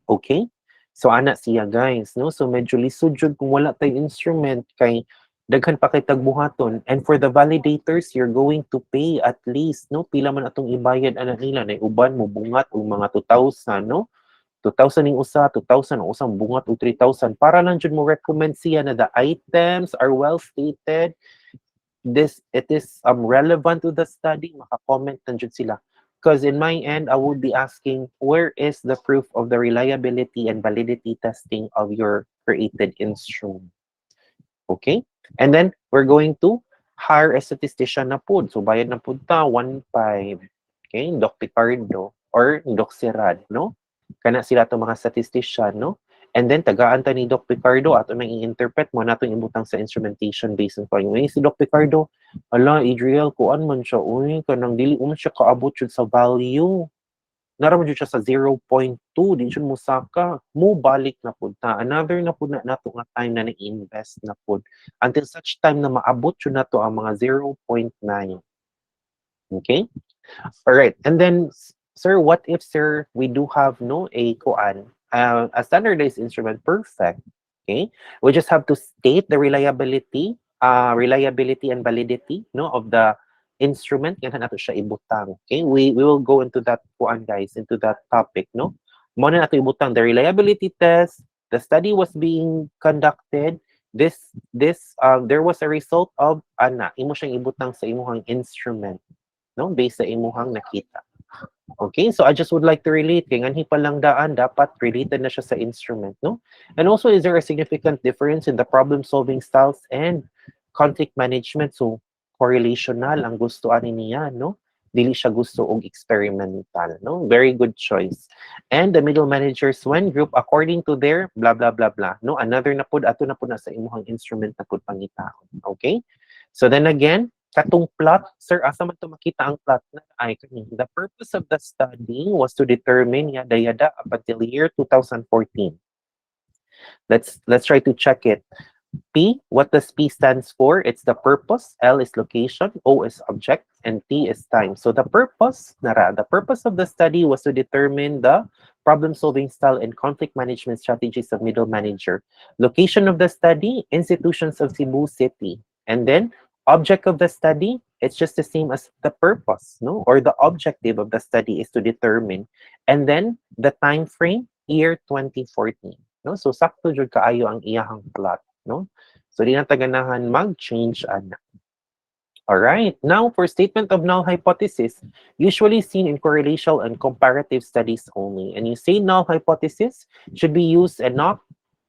Okay? So ana siya, guys, no? So medyo lisod jud kung wala tay instrument kay daghan pa kay tagbuhaton. And for the validators, you're going to pay at least, no? Pila man atong ibayad ana nila na uban mo bungat og mga 2,000, no? 2,000 ning usa, 2,000 ang usang bungat og 3,000 para lang jud mo recommend siya na the items are well stated. It is relevant to the study, maka-comment na jud sila. Because in my end, I would be asking, where is the proof of the reliability and validity testing of your created instrument? Okay? And then we're going to hire a statistician na po. So bayad na po ta 1.5. Okay? Doc Picardo or Doc Sirad, no? Kana sila to mga statistician, no? And then tagaan ta ni Doc Picardo ato nang i-interpret mo nato ibutang sa instrumentation based on finding. When si Doc Picardo, ala Adriel kuan man siya, uy kanang dili man siya kaabot jud sa value. Naraman jud siya sa 0.2, di jud musaka, mo balik na pud ta. Another na pud na nato nga time na na-invest na pud until such time na maabot jud nato ang mga 0.9. Okay? All right. And then, sir, what if, sir, we do have no a koan, a standardized instrument perfect. Okay, we just have to state the reliability and validity, no, of the instrument. Yan nato siya ibutang. Okay, we will go into that koan, guys, into that topic, no. Mo na nato ibutang the reliability test. The study was being conducted. There was a result of ana imo siyang ibutang sa imong instrument, no, based sa imuhang nakita. Okay, so I just would like to relate kay nganhi pa lang daan dapat related na siya sa instrument, no? And also, is there a significant difference in the problem solving styles and conflict management? So correlational ang gusto ani niya, no? Dili siya gusto og experimental, no? Very good choice. And the middle managers when group according to their blah blah blah blah, no? Another na pud ato na pud na sa imuhang instrument na pud pangitaon. Okay? So then again, katong plot, sir, asa man to makita ang plot na ay kani. The purpose of the study was to determine yada yada up until the year 2014. Let's try to check it. P, what does P stands for? It's the purpose, L is location, O is object, and T is time. So the purpose of the study was to determine the problem-solving style and conflict management strategies of middle manager. Location of the study, institutions of Cebu City. And then object of the study, it's just the same as the purpose, no? Or the objective of the study is to determine. And then the time frame, year 2014. No? So sakto jud kaayo ang iyahang plot, no? So di na taganahan mag-change ana. All right. Now for statement of null hypothesis, usually seen in correlational and comparative studies only. And you say null hypothesis should be used and not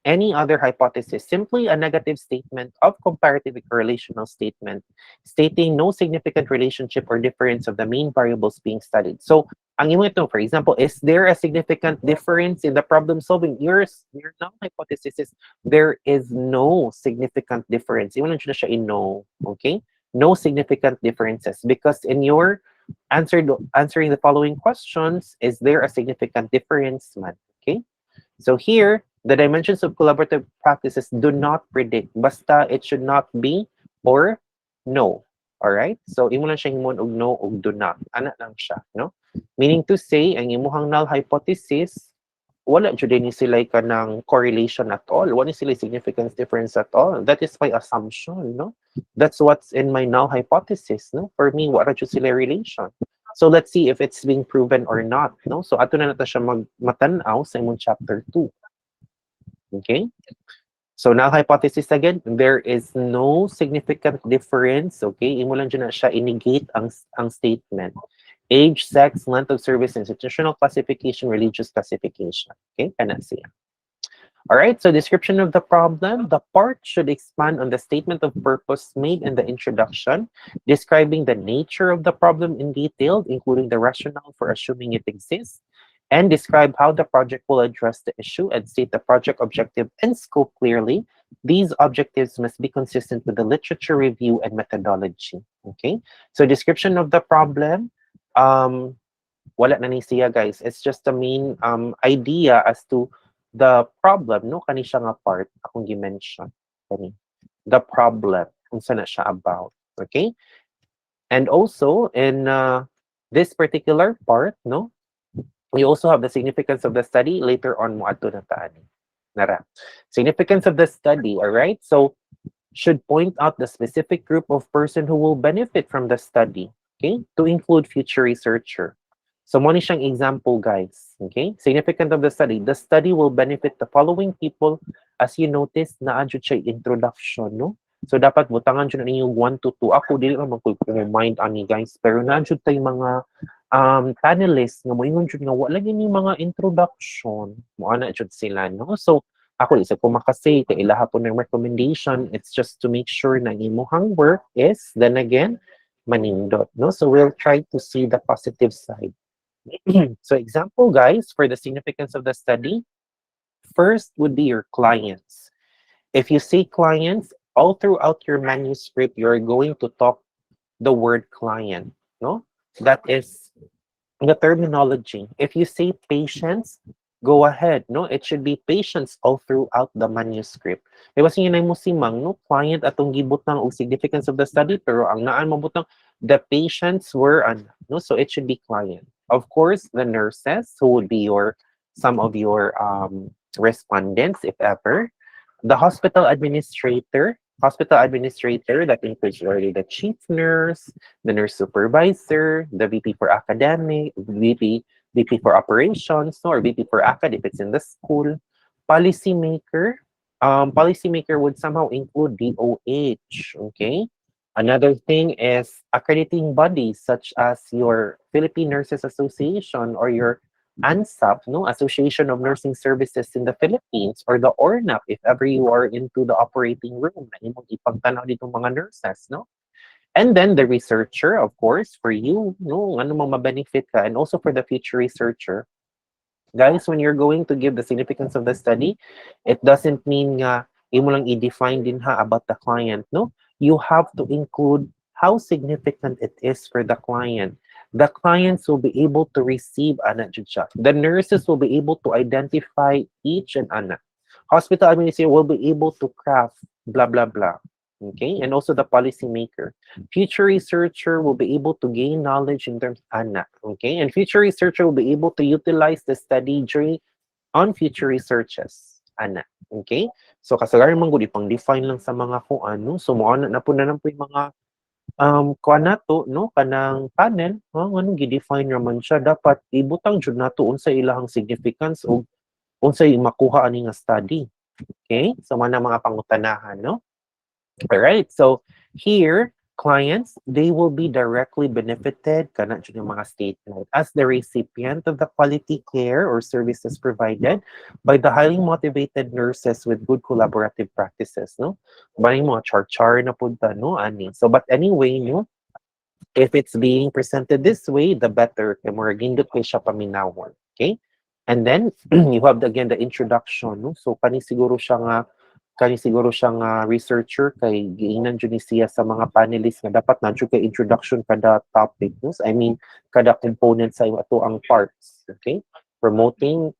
any other hypothesis, simply a negative statement of comparative correlational statement, stating no significant relationship or difference of the main variables being studied. So, ang imo ito, for example, is there a significant difference in the problem solving? Your null hypothesis is there is no significant difference. Imo lang siya in no, okay? No significant differences because in your answering the following questions, is there a significant difference, man? Okay? So here, the dimensions of collaborative practices do not predict. Basta it should not be or no. Alright? So, imo lang siya himon og no og do not. Ana lang siya, no? Meaning to say, ang imuhang null hypothesis, wala jud ni sila kanang correlation at all. Wala sila significance difference at all. That is my assumption, no? That's what's in my null hypothesis, no? For me, wala jud sila relation. So let's see if it's being proven or not, no? So ato na nato siya matanaw sa imong chapter 2. Okay? So null hypothesis again, there is no significant difference, okay? Imo lang dyan na siya inegate ang statement. Age, sex, length of service, institutional classification, religious classification. Okay, kana siya. All right, so description of the problem. The part should expand on the statement of purpose made in the introduction, describing the nature of the problem in detail, including the rationale for assuming it exists, and describe how the project will address the issue and state the project objective and scope clearly. These objectives must be consistent with the literature review and methodology. Okay, so description of the problem. Wala na ni siya, guys. It's just the main idea as to the problem, no? Kani siya nga part, akong gimension. Kani. The problem, kung saan na siya about. Okay? And also, in this particular part, no? We also have the significance of the study. Later on, mo ato na taan. Nara. Significance of the study, all right? So, should point out the specific group of person who will benefit from the study. Okay? To include future researcher. So, mo ni siyang example, guys. Okay? Significant of the study. The study will benefit the following people. As you notice, na-adjud siya introduction, no? So, dapat butangan dyan ninyo 1 to 2. Ako, dili naman ko mind ani, guys. Pero na-adjud tayo mga panelists nga mo ingon jud nga wala gini mga introduction. Mo ana jud sila, no? So, Ako isa ko makasay kay ilaha po ng recommendation, it's just to make sure na imuhang work is then again manindot, no? So we'll try to see the positive side. So example guys, for the significance of the study, first would be your clients. If you say clients, all throughout your manuscript, you're going to talk the word client, no? That is the terminology. If you say patients, go ahead, no? It should be patients all throughout the manuscript. Kaya kasi yun ay mo si Mang, no? Client atong gibutang og significance of the study, pero ang naan mabutang, the patients were, no? So it should be client. Of course, the nurses, who would be your, some of your respondents, if ever. The hospital administrator, that includes already the chief nurse, the nurse supervisor, the VP for academic, VP for operations, no, or VP for acad if it's in the school. Policymaker, policymaker would somehow include DOH, okay? Another thing is accrediting bodies such as your Philippine Nurses Association or your ANSAP, no, Association of Nursing Services in the Philippines, or the ORNAP if ever you are into the operating room na imong ipagtanaw ditong mga nurses, no? And then the researcher, of course, for you, no, ano mang ma-benefit ka, and also for the future researcher. Guys, when you're going to give the significance of the study, it doesn't mean nga imo lang i-define din ha about the client, no? You have to include how significant it is for the client. The clients will be able to receive ana jud siya. The nurses will be able to identify each and ana. Hospital administrator will be able to craft blah blah blah. Okay, and also the policymaker. Future researcher will be able to gain knowledge in terms ana. Okay, and future researcher will be able to utilize the study during on future researches. Ana. Okay? So kasagaran man gud ipang define lang sa mga kung ano. So mo na po na lang po yung mga kuan nato no kanang panel, anong gi-define naman siya dapat ibutang jud nato unsa ilahang significance o unsay makuha ani nga study. Okay? So man mga pangutanahan, no? All right. So here, clients, they will be directly benefited kana jud yung mga statement as the recipient of the quality care or services provided by the highly motivated nurses with good collaborative practices, no? Bani mga char-char na punta, no? Ani. So but anyway, no? If it's being presented this way, the better. Kaya more gindot ko siya paminawon. Okay? And then, you have again the introduction. No? So, kani siguro siya nga researcher kay giingnan jud ni siya sa mga panelists nga dapat na jud kay introduction kada topic, no? I mean kada component sa ato ang parts, okay? Promoting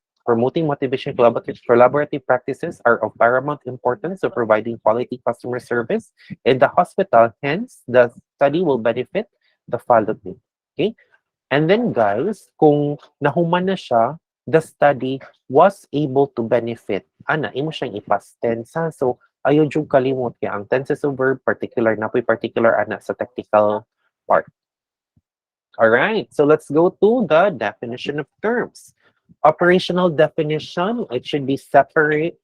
motivation collaborative practices are of paramount importance to providing quality customer service in the hospital. Hence, the study will benefit the following. Okay? And then guys, kung nahuman na siya, the study was able to benefit. Ana, imo siyang i-past tense ha. So, ayaw jud kalimot kaya ang tenses of verb, particular na po'y particular ana sa technical part. All right, so let's go to the definition of terms. Operational definition, it should be separate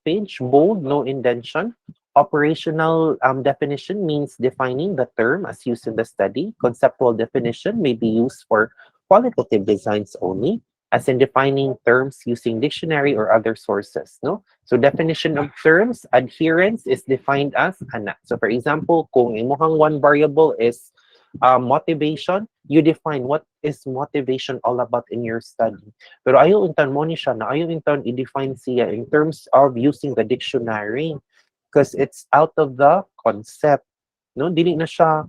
page, bold, no indentation. Operational definition means defining the term as used in the study. Conceptual definition may be used for qualitative designs only, as in defining terms using dictionary or other sources. No? So definition of terms, adherence is defined as ana. So for example, kung imuhang one variable is motivation, you define what is motivation all about in your study. Pero ayaw intan mo ni siya na ayaw intan i-define siya in terms of using the dictionary because it's out of the concept. No, di na siya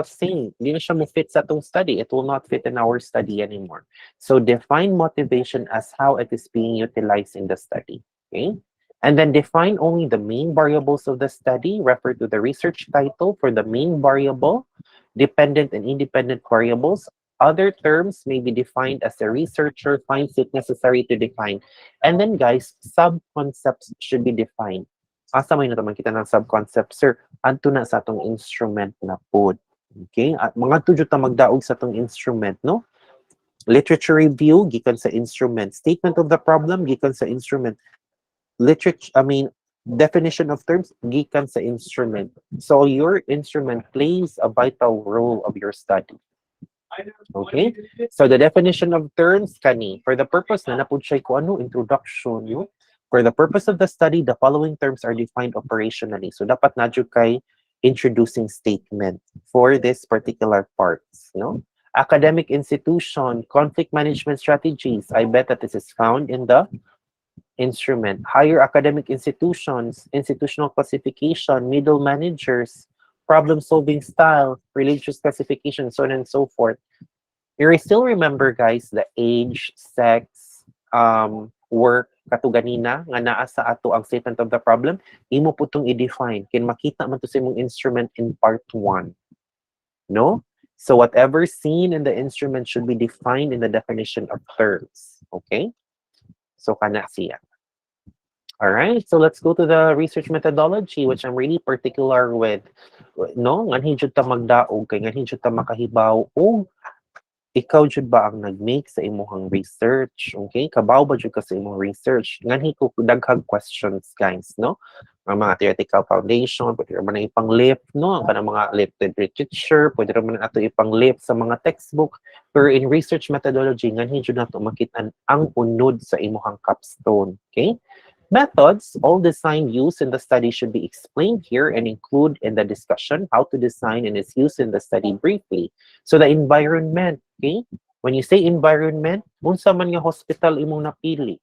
sing, di na siya mo fit sa tong study. It will not fit in our study anymore. So define motivation as how it is being utilized in the study. Okay? And then define only the main variables of the study. Refer to the research title for the main variable, dependent and independent variables. Other terms may be defined as the researcher finds it necessary to define. And then guys, sub-concepts should be defined. Asa may naman kita ng sub-concept, sir? Adto na sa atong instrument na pod. Okay? At mga tudyo ta magdaog sa atong instrument, no? Literature review, gikan sa instrument. Statement of the problem, gikan sa instrument. Definition of terms, gikan sa instrument. So your instrument plays a vital role of your study. Okay? So the definition of terms, kani, for the purpose na napod siya ko ano, introduction, no? For the purpose of the study, the following terms are defined operationally. So dapat na jud kay introducing statement for this particular parts, no? Academic institution, conflict management strategies. I bet that this is found in the instrument. Higher academic institutions, institutional classification, middle managers, problem-solving style, religious classification, so on and so forth. You still remember, guys, the age, sex, work, kato ganina, nga naa sa ato ang statement of the problem, imo po itong i-define. Kin makita man to sa imong instrument in part 1. No? So whatever seen in the instrument should be defined in the definition of terms. Okay? So kana siya. All right, so let's go to the research methodology, which I'm really particular with. No, nganhi jud ta magdaog kay nganhi jud ta makahibaw og ikaw jud ba ang nag-make sa imong research, okay? Kabaw ba jud ka sa imong research? Nganhi ko daghang questions, guys, no? Ang mga theoretical foundation, pwede naman na ipang-lip, no? Ang kanang mga lifted literature, pwede naman na ato ipang-lip sa mga textbook. Pero in research methodology, nganhi jud nato makita ang unod sa imong capstone, okay? Methods, all design used in the study should be explained here and include in the discussion how to design and its use in the study briefly. So the environment, okay? When you say environment, unsa man nga hospital imong napili?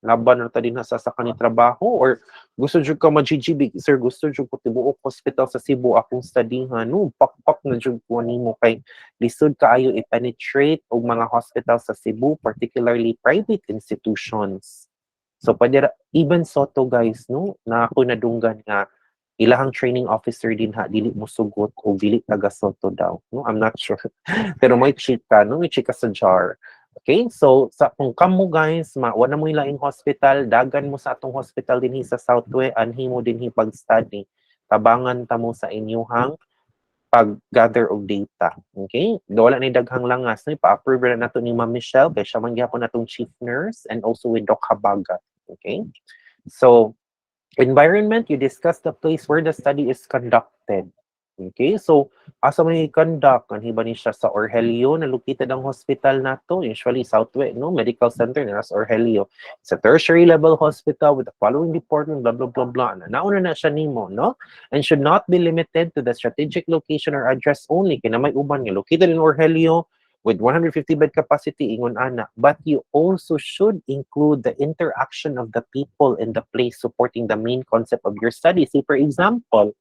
Laban na ta din sa kani trabaho or gusto jud ka ma-GGB, sir, gusto jud ko tibuok hospital sa Cebu akong studyhan. No, pakpak na jud ko nimo kay lisod kaayo i-penetrate og mga hospital sa Cebu, particularly private institutions. So, pwede even Soto, guys, no? Na ako nadunggan nga ilahang training officer din ha, dili mo sugot o dili taga Soto daw. No? I'm not sure. Pero may chika, no? May chika sa jar. Okay? So, kung kamo, guys, wala mo ilaing hospital, dagan mo sa atong hospital din sa Southway, anhi mo din pag-study. Tabangan ta mo sa inyuhang pag-gather of data. Okay? Wala na daghang langas. No? Pa-approve na nato ni Ma'am Michelle, kaya siya man gyapon natong chief nurse and also with Doc Habaga. Okay? So, environment, you discuss the place where the study is conducted. Okay? So, asa may conduct, kanhiba ni siya sa Orhelio, na located ang hospital nato, usually Southwest, no? Medical Center na sa Orhelio. It's a tertiary level hospital with the following department, blah, blah, blah, blah. Nauna na siya nimo, no? And should not be limited to the strategic location or address only. Kina may uban nga located in Orhelio, with 150 bed capacity, ingon ana. But you also should include the interaction of the people in the place supporting the main concept of your study. See, for example,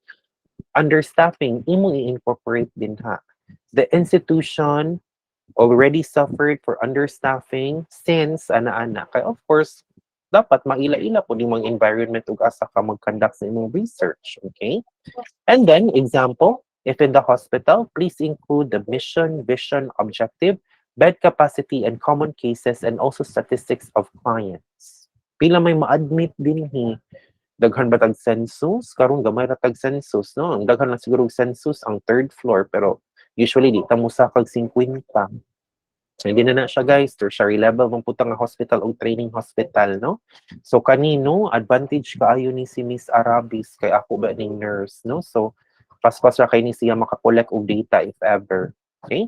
understaffing, imo i-incorporate din ha. The institution already suffered for understaffing since ana-ana. Kaya of course, dapat maila-ila po yung mga environment ug asa ka mag-conduct sa imong research. Okay? And then, example, if in the hospital, please include the mission, vision, objective, bed capacity, and common cases, and also statistics of clients. Pila may ma-admit din daghan ba tag census? Karon gamay ra tag census, no? Ang daghan lang siguro census ang third floor, pero usually di ta mo sa kag 50. So, hindi na siya, guys. Tertiary level, mong putang hospital o training hospital, no? So, kanino, advantage kaayo ni si Miss Arabis, kay ako ba ning nurse, no? So, paspas ra kay ni siya makakolect og data if ever. Okay?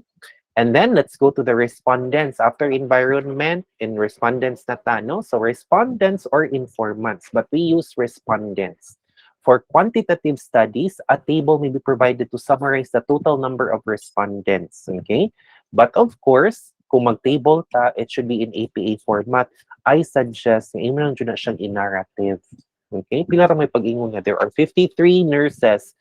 And then, let's go to the respondents. After environment, in respondents na ta, no? So, respondents or informants, but we use respondents. For quantitative studies, a table may be provided to summarize the total number of respondents, okay? But of course, kung mag-table ta, it should be in APA format. I suggest na imo lang dyan na siyang in-narrative. Okay? Pila ra may pag-ingon nga. There are 53 nurses.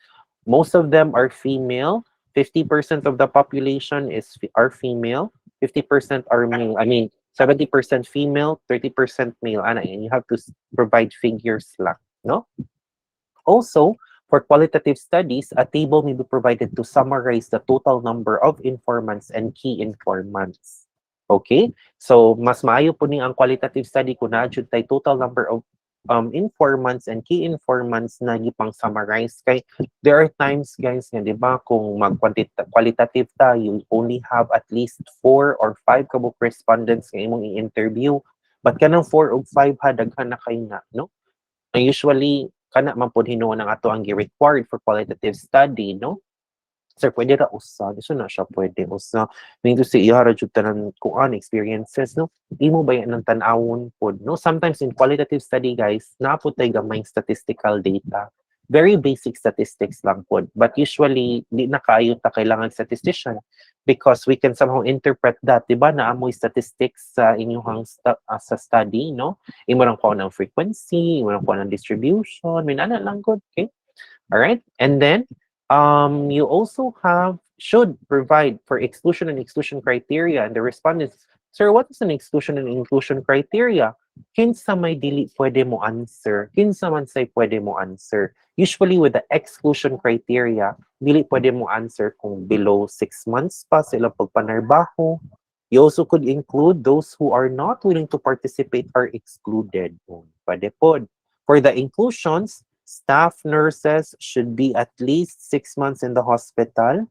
Most of them are female. 50% of the population are female. 50% are male. I mean, 70% female, 30% male. And you have to provide figures lang. No? Also, for qualitative studies, a table may be provided to summarize the total number of informants and key informants. Okay? So, mas maayo po ni ang qualitative study kung na-adjud tay total number of informants and key informants na gipang summarize. Kay there are times, guys, nga, di ba, kung mag-qualitative ta, you only have at least 4 or 5 kabuk respondents nga imong i-interview. But kanang 4 or 5 ha, daghan na kayo na, no? And usually, kana man po hinuon ang ato ang required for qualitative study, no? Sir, pwede ra usa. Gusto na siya pwede usa. Ning to say ihara jud tanan kuan experiences no. Imo ba yan ng tan-awon pod no. Sometimes in qualitative study guys, naapod tay gamay statistical data. Very basic statistics lang pod. But usually di na kaayo ta kailangan statistician because we can somehow interpret that, di ba? Naamoy statistics sa inyong sa study, no? Imo lang ko ng frequency, imo lang ko ng distribution, minana lang good, okay? All right. And then you also have should provide for exclusion and exclusion criteria. And the respondents, sir, what is an exclusion and inclusion criteria? Kinsa may dili pwede mo answer. Kinsa man say pwede mo answer. Usually with the exclusion criteria, dili pwede mo answer kung below 6 months pa sila pagpanarbaho. You also could include those who are not willing to participate are excluded. Pwede pod. For the inclusions, staff nurses should be at least 6 months in the hospital.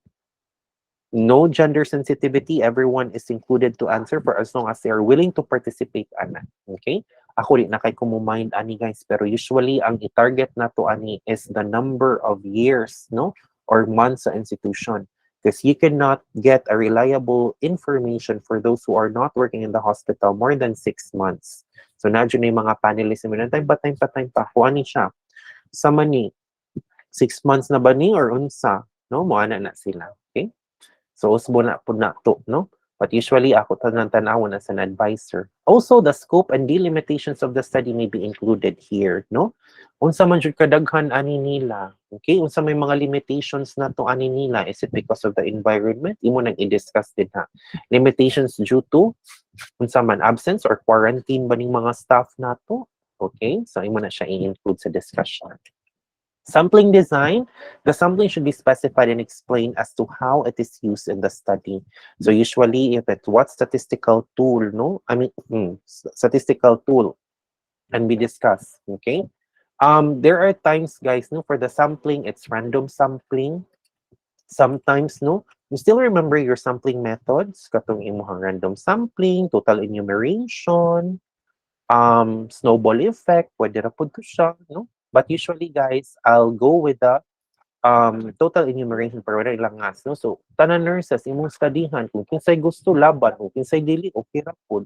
No gender sensitivity. Everyone is included to answer for as long as they are willing to participate, ana. Okay? Ako di na kay kumumind ani guys, pero usually ang i-target na to ani is the number of years, no? Or months sa institution. Because you cannot get a reliable information for those who are not working in the hospital more than 6 months. So na dyan yung mga panelists na time pa, kuha ni siya sa mani 6 months na ba ni or unsa no mo ana na sila, okay? So usbo na pud na to, no? But usually ako tanawon as an advisor. Also the scope and delimitations of the study may be included here, no? Unsa man jud kadaghan ani nila, okay? Unsa may mga limitations na to ani nila, is it because of the environment? Imo nang i-discuss din ha. Limitations due to unsa man absence or quarantine ba ning mga staff nato? Okay, so imo na siya i-include sa discussion. Sampling design, the sampling should be specified and explained as to how it is used in the study. So usually if it's what statistical tool, no? Statistical tool can be discussed, okay? There are times, guys, no, for the sampling, it's random sampling. Sometimes, no, you still remember your sampling methods, katong imuhang random sampling, total enumeration, snowball effect, pwede ra pud to siya, no? But usually, guys, I'll go with the total enumeration para wala ilang ngas, no? So, tanan nurses, imong studyhan, kung kinsay gusto laban, kung kinsay dili, okay ra pud.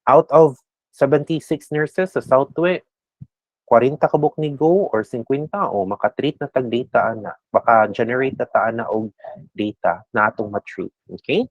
Out of 76 nurses sa Southwest, 40 kabuk ni go or 50 o makatreat na tag data ana, baka generate na ta ana og data na atong ma-treat, okay?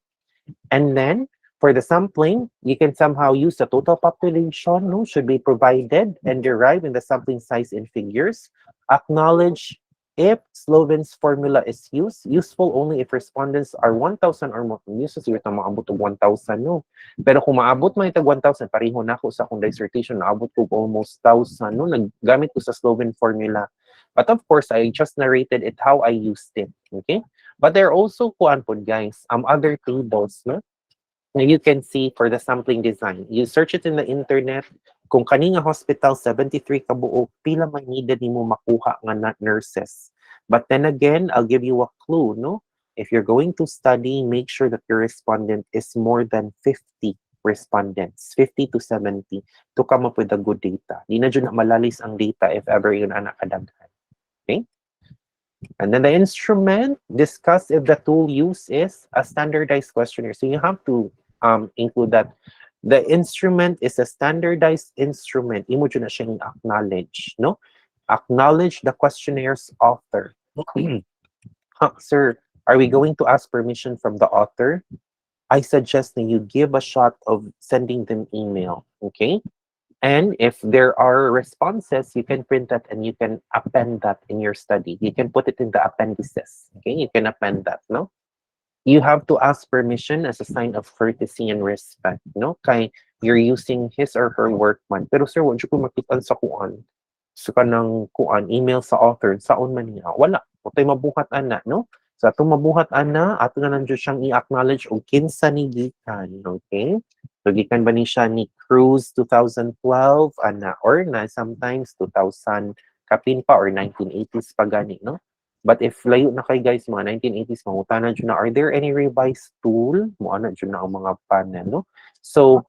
And then for the sampling, you can somehow use the total population, no, should be provided and derived in the sampling size in figures. Acknowledge if Sloven's formula is useful only if respondents are 1,000 or more. Uses yun na maabot og 1,000, no? Pero kung maabot man itag 1,000, pareho na ako sa akong dissertation, naabot ko almost 1,000, no? Naggamit ko sa Sloven formula. But of course, I just narrated it how I used it, okay? But there are also, kuan po guys, other tables, no? Now you can see for the sampling design. You search it in the internet. Kung kani nga hospital, 73 kabuok, pila may needed nimo makuha nga nurses. But then again, I'll give you a clue, no? If you're going to study, make sure that your respondent is more than 50 respondents, 50 to 70, to come up with a good data. Di na dyan na malalis ang data if ever yun anak kadaghan. Okay? And then the instrument, discuss if the tool used is a standardized questionnaire. So you have to include that. The instrument is a standardized instrument. Imo dyan na siyang acknowledge, no? Acknowledge the questionnaires author. Sir, are we going to ask permission from the author? I suggest that you give a shot of sending them email, okay? And if there are responses, you can print that and you can append that in your study. You can put it in the appendices. Okay, you can append that, no? You have to ask permission as a sign of courtesy and respect, no? Kay you're using his or her work man. Pero sir, wala ko makita sa kuan. Sa kanang kuan, email sa author, saon man niya. Wala. Kutay mabuhat ana, no? Sa atong mabuhat ana, ato na nandiyo siyang i-acknowledge og kinsa ni gikan, okay? So gikan ba ni siya ni Cruz 2012 ana or na sometimes 2000 kapin pa or 1980s pa gani, no? But if layo na kay guys mga 1980s mangutana jud na, are there any revised tool? Mo ana jud na ang mga panel, no? So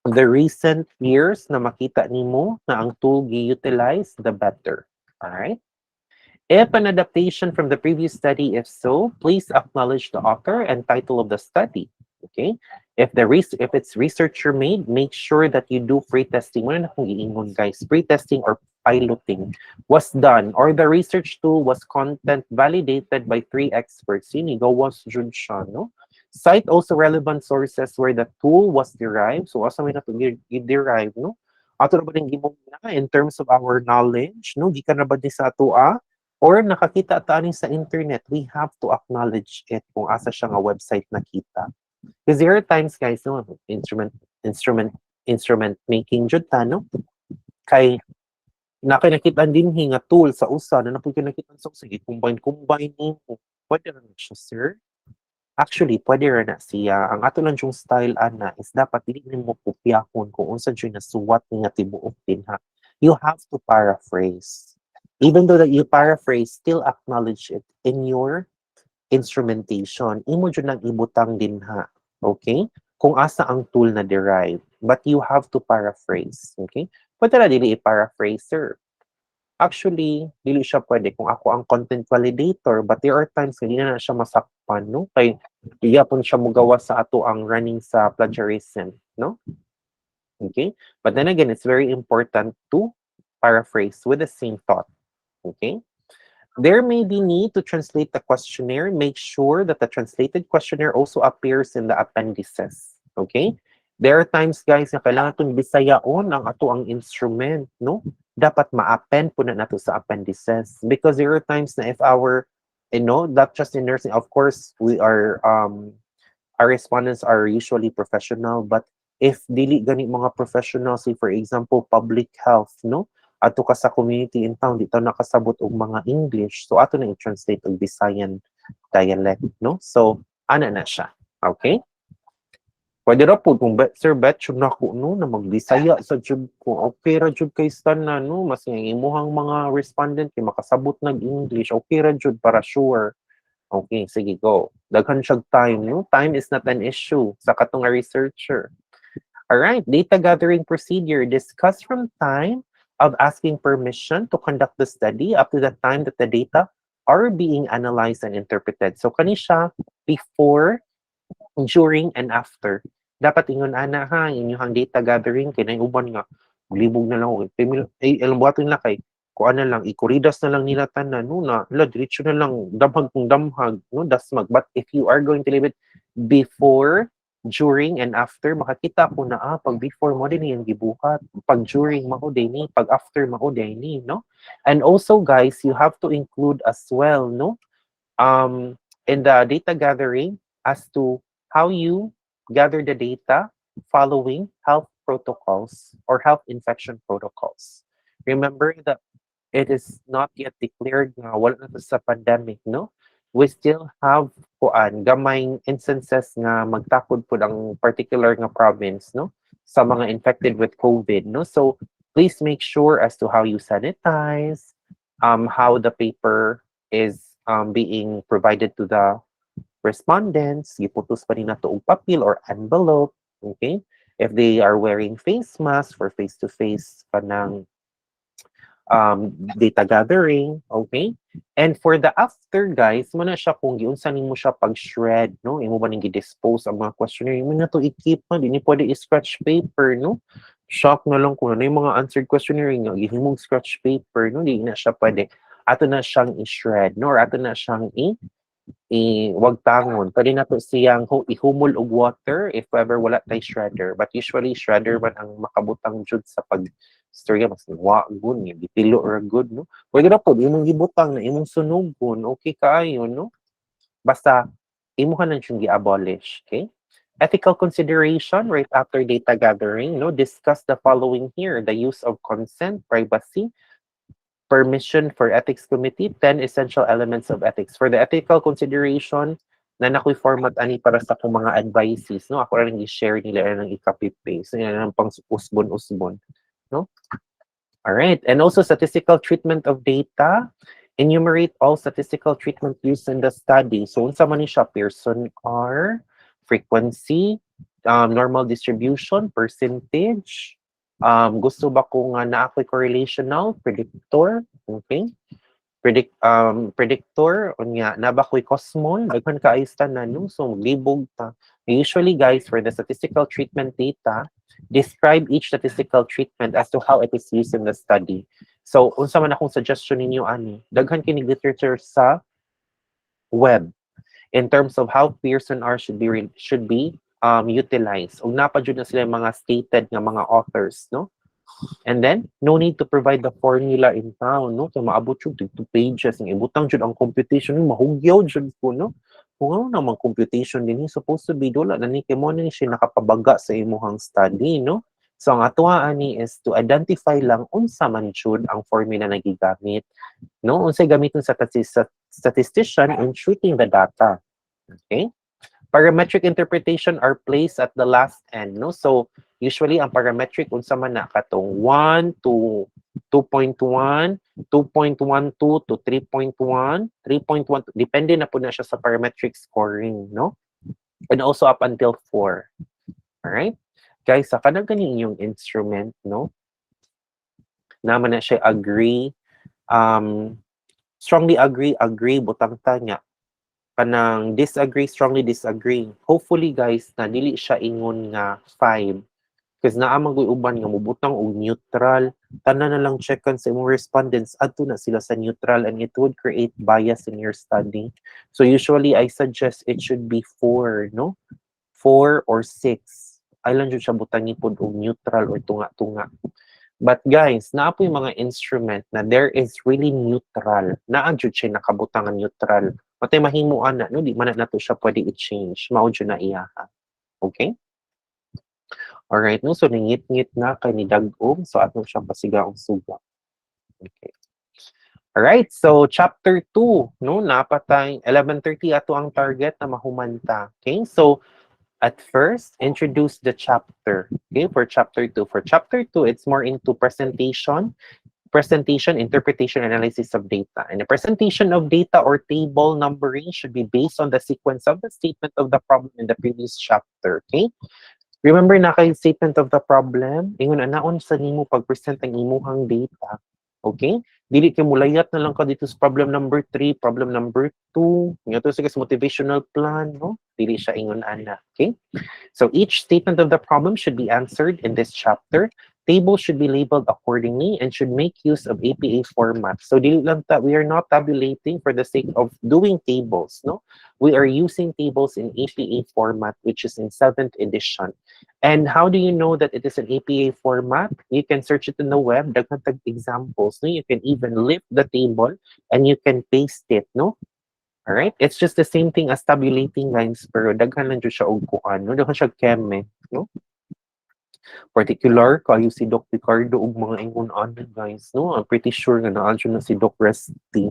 the recent years na makita nimo na ang tool gi-utilize, the better. All right? If an adaptation from the previous study, if so, please acknowledge the author and title of the study. Okay? If it's researcher made, make sure that you do pre-testing. Wala na kung iingon, guys. Pre-testing or piloting was done, or the research tool was content validated by three experts. Yun, was jud siya, no? Cite also relevant sources where the tool was derived. So, asa may na ito derived, no? Ato na ba ning gimong na in terms of our knowledge, no? Gikan na ba ni sa ato, or nakakita ta ani sa internet, we have to acknowledge it kung asa siya nga website nakita. Because there are times, guys, no, instrument, instrument making jud ta, no? Kay nakita din nga tool sa usa na napuy nakita sa usa, combine ni pwede na siya, sir. Actually, pwede ra na siya. Ang ato lang yung style ana is dapat dili nimo kopyahon kung unsa jud nasuwat ni nga tibuok din ha. You have to paraphrase. Even though that you paraphrase, still acknowledge it in your instrumentation. Imo jud nang ibutang din ha. Okay? Kung asa ang tool na derive. But you have to paraphrase. Okay? Pwede na dili i-paraphrase, sir. Actually, dili siya pwede kung ako ang content validator, but there are times hindi na siya masakpan, no? Kay iya pun siya mugawa sa ato ang running sa plagiarism, no? Okay? But then again, it's very important to paraphrase with the same thought. Okay? There may be need to translate the questionnaire. Make sure that the translated questionnaire also appears in the appendices. Okay? There are times, guys, na kailangan itong bisayaon ang ato ang instrument, no? Dapat ma-append po na nato sa appendices. Because there are times na if not just in nursing, of course, our respondents are usually professional, but if dili gani mga professional, say for example, public health, no? Ato ka sa community in town, dito nakasabot og mga English. So ato na i-translate og Visayan dialect, no? So ana na siya. Okay? Pwede ra po kung sir bet jud nako no na magbisaya sa jud ko. Okay ra jud kay stan na no mas nga imuhang mga respondent kay makasabot nag English. Okay ra jud para sure. Okay, sige go. Daghan siya time, no? Time is not an issue sa katong nga researcher. All right, data gathering procedure. Discuss from time of asking permission to conduct the study up to the time that the data are being analyzed and interpreted. So kani siya before, during, and after. Dapat ingon ana ha, inyong data gathering kay nay uban nga libog na lang og alam buhaton na kay kuan na lang ikuridas na lang nila tanan no na la diretso na lang damhag kung damhag no dasmag. But if you are going to leave it before, during, and after, makakita ko na pag before mo din yung gibuhat, pag during mao din ni, pag after mao din ni, no? And also guys, you have to include as well, no? In the data gathering as to how you gather the data following health protocols or health infection protocols. Remember that it is not yet declared nga wala na to sa pandemic, no? We still have gamayng instances nga magtakod po ang particular nga province, no? Sa mga infected with COVID, no? So please make sure as to how you sanitize, how the paper is being provided to the respondents, giputos pa rin nato og papel or envelope, okay? If they are wearing face masks for face-to-face kanang data gathering, okay? And for the after, guys, mo na siya kung giunsa nimo siya pag-shred, no? Imo ba ning gi-dispose ang mga questionnaire? Imo na to i-keep man, di ni pwede i-scratch paper, no? Shock na lang kung ano yung mga answered questionnaire nga gihimong scratch paper, no? Di na siya pwede. Ato na siyang i-shred, no? Or ato na siyang wag tangon. Pwede na to siyang ihumol og water if ever wala tay shredder. But usually, shredder man ang makabutang jud sa pag storya mas wa good ni bitilo or good, no? Pwede ra pod imong gibutang na imong sunugon, okay kaayo, no? Basta imo ka nang siyang gi-abolish, okay? Ethical consideration right after data gathering, no? Discuss the following here: the use of consent, privacy, permission for ethics committee, 10 essential elements of ethics. For the ethical consideration, na nakoy format ani para sa akong mga advices, no? Ako rin i-share nila ng i-copy paste. Yan ang pang usbon-usbon, no? All right. And also statistical treatment of data. Enumerate all statistical treatment used in the study. So unsa man ni siya, Pearson R, frequency, normal distribution, percentage, gusto ba ko nga na ako'y correlational, predictor, okay? predictor unya nabakoy cosmol daghan kaayo tanan no, so maglibog ta. Usually guys, for the statistical treatment data, describe each statistical treatment as to how it is used in the study. So unsa man akong suggestion ninyo ani, daghan kini literature sa web in terms of how Pearson R should be utilized. Ug napa jud na sila mga stated nga mga authors, no? And then, no need to provide the formula in town, no? Kaya maabot yung 2 pages. Ang ibutang jud ang computation, mahugyaw jud po, no? Kung ano namang computation din, supposed to be dola na ni kay mo na siya nakapabaga sa imuhang study, no? So, ang atuaan ni is to identify lang unsa man jud ang formula na gigamit, no? Unsay gamiton sa statistician in treating the data. Okay? Parametric interpretation are placed at the last end, no? So usually ang parametric unsa man na katong 1 to 2.1, 2.12 to 3.1, 3.1 depende na po na siya sa parametric scoring, no? And also up until 4. All right? Guys, sa kanang kani inyong instrument, no? Naman na siya agree, strongly agree, butang ta niya kanang disagree, strongly disagree. Hopefully guys, na dili siya ingon nga 5. Kasi naamang uban nga mubutang og neutral, tanan na lang checkan sa imong respondents adto na sila sa neutral, and it would create bias in your study. So usually I suggest it should be 4, no? 4 or 6. Ay lang jud siya butangi pod og neutral or tunga-tunga. But guys, naa po yung mga instrument na there is really neutral. Naa jud siya nakabutang nga neutral. Matay mahimuan na, no? Di man na to siya pwede i-change. Mao jud na iyaha. Okay? Alright, no? So, ningit-ngit na kay ni Dagom. So, atong siyang pasigaong suga. Okay. Alright, so chapter 2, no? Napatay 11:30 ato ang target na mahumanta. Okay? So, at first, introduce the chapter. Okay, for chapter 2. For chapter 2, it's more into presentation, interpretation, analysis of data. And the presentation of data or table numbering should be based on the sequence of the statement of the problem in the previous chapter. Okay? Remember na kay statement of the problem, ingon anaon sa nimo pag-present ang imuhang data. Okay? Dili kay mulayat na lang ka dito sa problem number 3, problem number 2, nga to sa motivational plan, no? Dili siya ingon ana. Okay? So each statement of the problem should be answered in this chapter. Tables should be labeled accordingly and should make use of APA format. So dili lang ta, we are not tabulating for the sake of doing tables, no? We are using tables in APA format, which is in 7th edition. And how do you know that it is an APA format? You can search it in the web. Daghan tag examples, no? You can even lift the table and you can paste it, no? All right? It's just the same thing as tabulating lines, pero daghan lang jud siya og kuan, no? Daghan siya keme, no? Particular kayo si Doc Ricardo ug mga ingon ano guys, no? I'm pretty sure nga naa jud na si Doc Resty.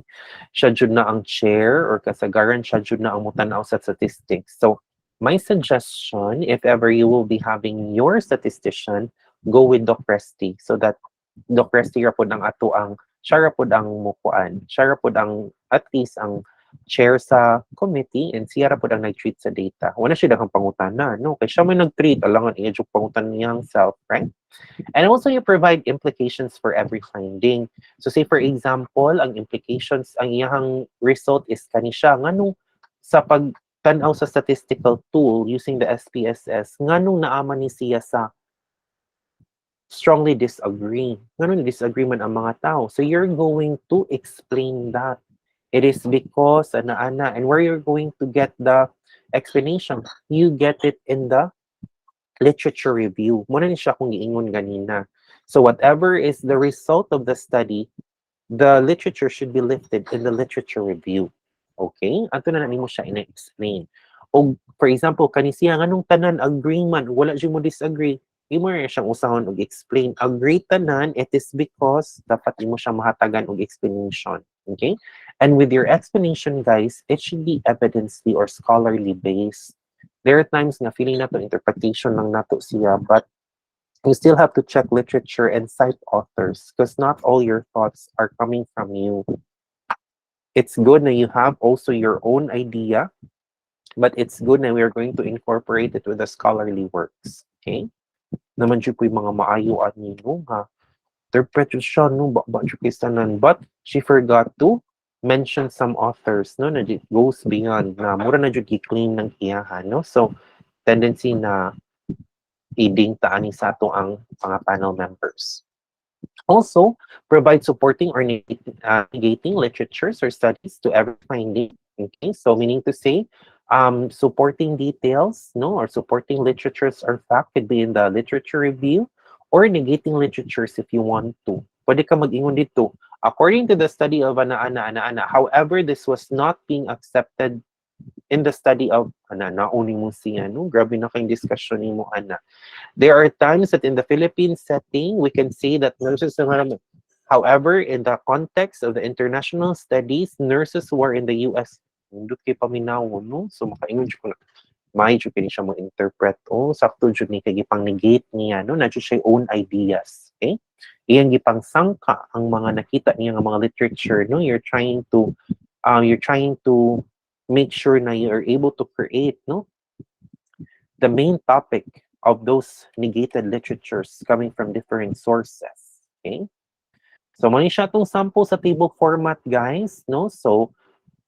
Siya jud na ang chair or kasagaran siya jud na ang mutanaw sa statistics. So, my suggestion, if ever you will be having your statistician, go with Doc Resty so that Doc Resty ra pod ang ato ang siya ra pod ang mukuan. Siya ra pod ang at least ang chair sa committee and siya ra pod ang nag-treat sa data. Wala siya daghang pangutana, no? Kay siya may nag-treat, alangan iya jud pangutan niyang self, right? And also you provide implications for every finding. So say for example, ang implications, ang iyang result is kani siya nganong sa pagtanaw sa statistical tool using the SPSS, nganong naaman ni siya sa strongly disagree. Nganong disagree man ang mga tao. So you're going to explain that. It is because ana and where you're going to get the explanation, you get it in the literature review. Muna ni siya kung giingon ganina. So whatever is the result of the study, the literature should be lifted in the literature review. Okay? Ato na nimo siya ina-explain. O for example, kani siya nganong tanan agree man, wala jud mo disagree. Imo na siyang usahon og explain. Agree tanan, it is because dapat imo siya mahatagan og explanation. Okay? And with your explanation, guys, it should be evidence-y or scholarly based. There are times na feeling nato interpretation lang nato siya, but you still have to check literature and cite authors because not all your thoughts are coming from you. It's good na you have also your own idea, but it's good na we are going to incorporate it with the scholarly works. Okay? Naman siya po yung mga maayo at ninyo, ha? Interpret siya, no? Ba siya kistanan. But she forgot to mention some authors, no, na goes beyond na mura na jud gi-claim ng iyahan, no? So, tendency na iding taani sa ato ang mga panel members. Also, provide supporting or negating literatures or studies to every finding. Okay, so meaning to say, supporting details, no, or supporting literatures or fact could be in the literature review or negating literatures if you want to. Pwede ka mag-ingon dito. According to the study of ana. However, this was not being accepted in the study of ana, nauni mo siya, no? Grabe na kayong discussion ni mo, ana. There are times that in the Philippine setting, we can say that nurses are marami. However, in the context of the international studies, nurses who are in the US, nindot kay paminaw, no? So, makaingon siya ko na, may siya pwede siya mag-interpret. Oh, sakto dyan ni kay gipang negate niya, no? Nadyo siya own ideas, okay? Iyang gipang sangka ang mga nakita niya ng mga literature, no? You're trying to make sure na you are able to create, no? The main topic of those negated literatures coming from different sources. Okay? So, mali siya itong sample sa table format, guys. No? So,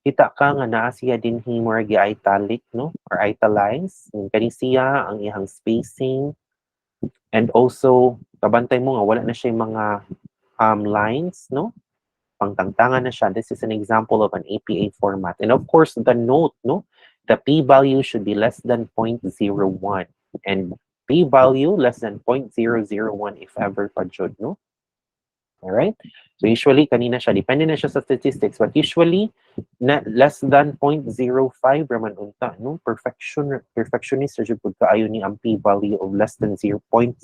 kita ka nga naa siya din himor italic, no? Or italize. Kani siya ang iyang spacing. And also, kabantay mo nga, wala na siya yung mga lines, no? Pangtangtangan na siya. This is an example of an APA format. And of course, the note, no? The p-value should be less than 0.01 and p-value less than 0.001 if ever pa jud, no? Alright? So usually, kanina siya, depende na siya sa statistics, but usually, na less than 0.05 raman unta, no? Perfectionist, jud pud kaayo ni ang p-value of less than 0.01.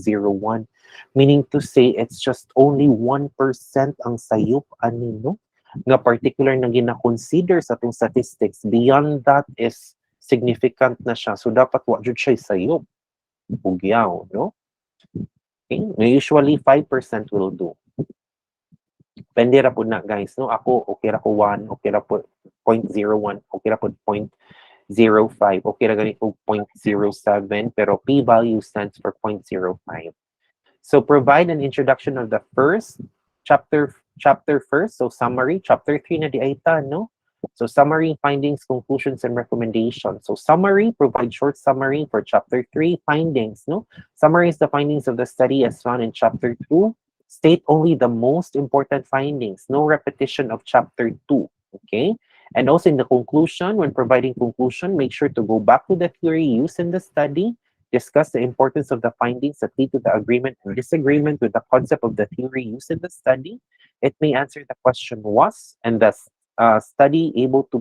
Meaning to say, it's just only 1% ang sayop, ani, no? Nga particular na gina-consider sa itong statistics. Beyond that is significant na siya. So, dapat wa jud siya sayop. Bugyaw, no? Okay? Usually, 5% will do. Pwede ra po na, guys, no? Ako, okay ra ko 1, okay ra po 0.01, okay ra po 0.05, okay ra ganit po 0.07, pero p-value stands for 0.05. So provide an introduction of the first chapter first. So summary, chapter 3 na di aita, no? So summary, findings, conclusions, and recommendations. So summary, provide short summary for chapter 3, findings, no? Summarize the findings of the study as found in chapter 2. State only the most important findings, no repetition of chapter 2, okay? And also in the conclusion, when providing conclusion, make sure to go back to the theory used in the study, discuss the importance of the findings that lead to the agreement and disagreement with the concept of the theory used in the study. It may answer the question was, and the study able to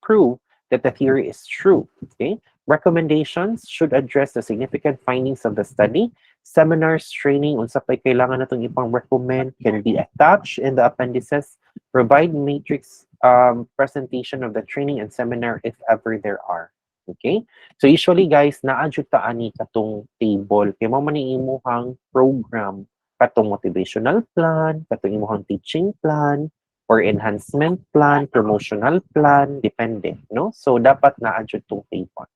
prove that the theory is true, okay? Recommendations should address the significant findings of the study. Seminars, training, unsa pay kailangan natong ipang recommend can be attached in the appendices. Provide matrix presentation of the training and seminar if ever there are. Okay? So usually guys, naa-jud ta ani katong table kay mao man ni imuhang program, katong motivational plan, katong imuhang teaching plan, or enhancement plan, promotional plan, depende, no? So dapat naa-jud tong table.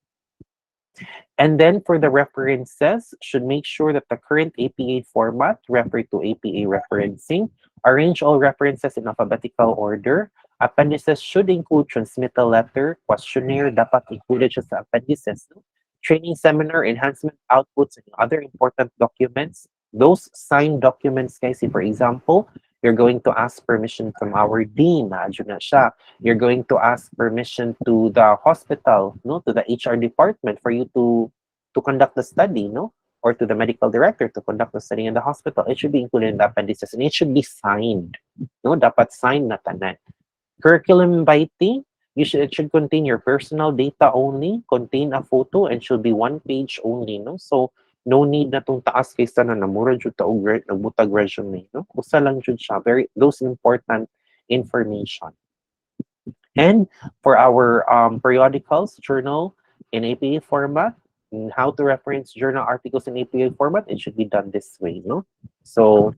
And then for the references, should make sure that the current APA format, refer to APA referencing, arrange all references in alphabetical order. Appendices should include transmittal letter, questionnaire, dapat included siya sa appendices. Training seminar, enhancement outputs, and other important documents. Those signed documents, guys, if for example, you're going to ask permission from our dean, naadyo na siya. You're going to ask permission to the hospital, no, to the HR department for you to conduct the study, no, or to the medical director to conduct the study in the hospital. It should be included in the appendices and it should be signed, no, dapat signed na tanan. Curriculum vitae, it should contain your personal data only, contain a photo, and should be one page only, no? So, no need na tong taas kaysa na namura jud ta og nagbutag resume, no? Usa lang jud siya, those important information. And for our periodicals, journal in APA format, and how to reference journal articles in APA format, it should be done this way, no? So,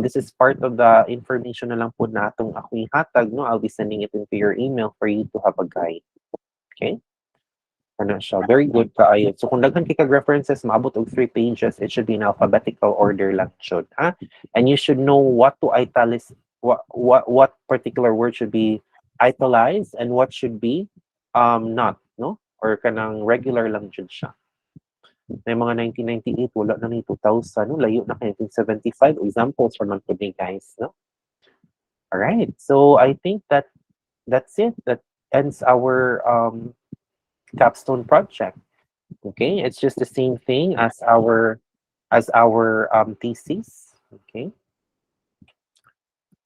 this is part of the information na lang po na itong ako'y hatag, no? I'll be sending it into your email for you to have a guide. Okay? Ano siya? Very good kaayo. So, kung daghan kay kag references, maabot og 3 pages, it should be in alphabetical order lang should, ha? And you should know what to italics, what particular word should be italize and what should be not, no? Or kanang regular lang jud siya. May mga 1998, wala na ni 2000, no? Layo na kay 1975. Examples for man today, guys, no? All right. So I think that's it. That ends our capstone project. Okay, it's just the same thing as our thesis. Okay.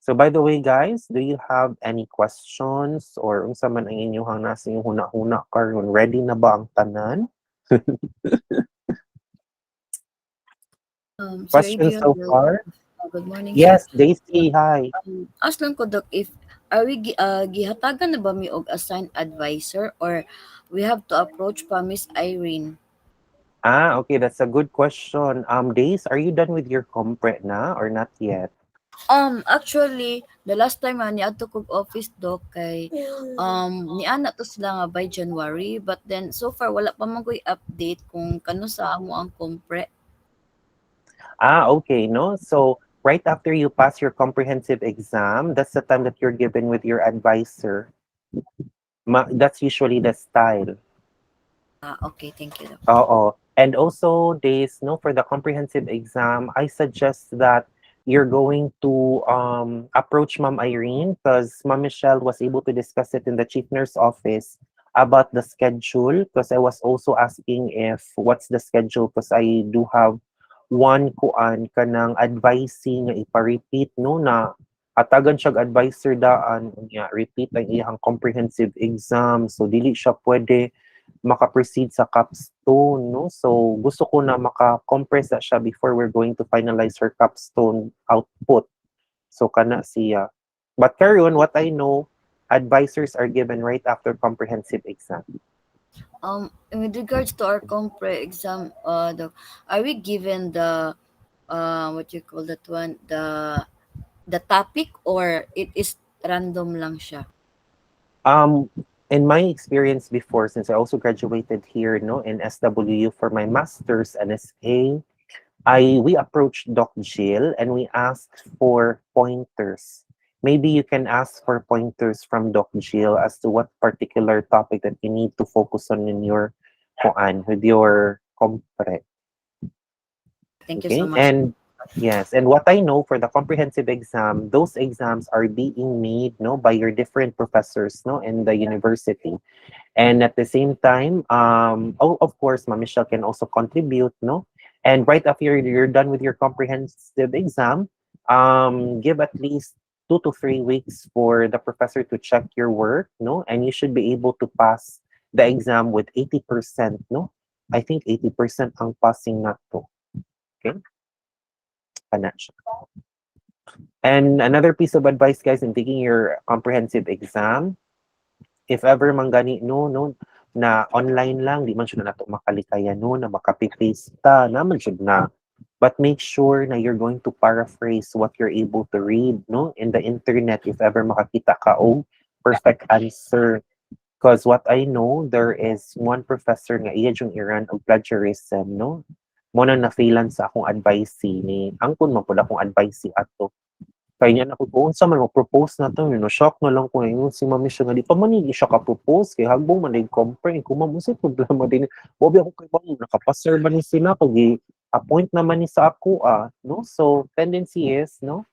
So by the way, guys, do you have any questions or unsa man ang inyong nasa inyong huna-huna karon? Ready na ba ang tanan? Sir Questions Adrian, so far? good morning, sir. Yes, Daisy, hi. Ask lang ko, Doc, if are we gihatagan na ba mi og assigned advisor or we have to approach pa Miss Irene? Okay, that's a good question. Days, are you done with your compre na or not yet? Actually, the last time ni adto kog office, Doc, kay ni ana to sila nga by January, but then so far wala pa man ko'y update kung kano sa amo ang compre. Okay, no? So right after you pass your comprehensive exam, that's the time that you're given with your advisor. That's usually the style. Okay, thank you, Doc. Oo. And also, days, no, for the comprehensive exam, I suggest that you're going to approach Ma'am Irene because Ma'am Michelle was able to discuss it in the chief nurse office about the schedule because I was also asking if what's the schedule because I do have one kuan kanang advising nga ipa-repeat no na atagan siya advisor daan unya repeat ang iyang comprehensive exam so dili siya pwede maka-proceed sa capstone, no? So, gusto ko na maka-compress na siya before we're going to finalize her capstone output. So, kana siya. But karon, what I know, advisors are given right after comprehensive exam. With regards to our compre exam, Doc, are we given the what you call that one, the topic or it is random lang siya? Um, in my experience before, since I also graduated here, no, in SWU for my master's and SA, we approached Doc Jill and we asked for pointers. Maybe you can ask for pointers from Doc Jill as to what particular topic that you need to focus on in your kuan with your compre. Thank you so Okay? much. And yes, and what I know for the comprehensive exam, those exams are being made no by your different professors no in the university. And at the same time, of course, Ma'am Michelle can also contribute, no? And right after you're done with your comprehensive exam, give at least 2 to 3 weeks for the professor to check your work, no? And you should be able to pass the exam with 80%, no? I think 80% ang passing na to. Okay? Kana siya. And another piece of advice, guys, in taking your comprehensive exam, if ever man gani no na online lang di man siya na nato makalikaya no na makapi-paste ta naman siya na but make sure na you're going to paraphrase what you're able to read no in the internet if ever makakita ka og perfect answer because what I know there is one professor nga iya yung Iran og plagiarism no mo na failan sa akong advice ni angkon man pud akong advice ato kaya niya na ko kung unsa man mo-propose na to, shock na lang ko ngayon si mami siya nga di pa man ni siya ka-propose kay hagbong man yung compare kung mamusay problema din. Bobi ako kay bang nakapaser man ni sila kag appoint naman ni sa ako no? So tendency is no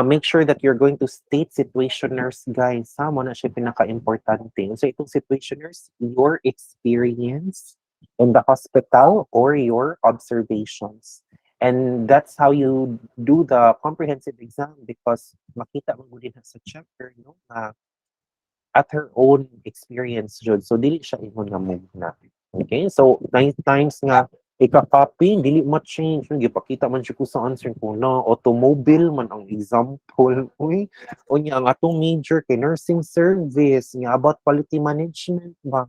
make sure that you're going to state situationers, guys. Ha, mo na siya pinaka-importante. So, itong situationers, your experience in the hospital or your observations. And that's how you do the comprehensive exam because makita mo din sa chapter, no, na at her own experience jud. So dili siya ingon nga mo na. Okay? So 9 times nga ika-copy, dili ma-change. Gipakita man siya kung sa answer ko na automobile man ang example. Uy, unya ang atong major kay nursing service nga about quality management ba.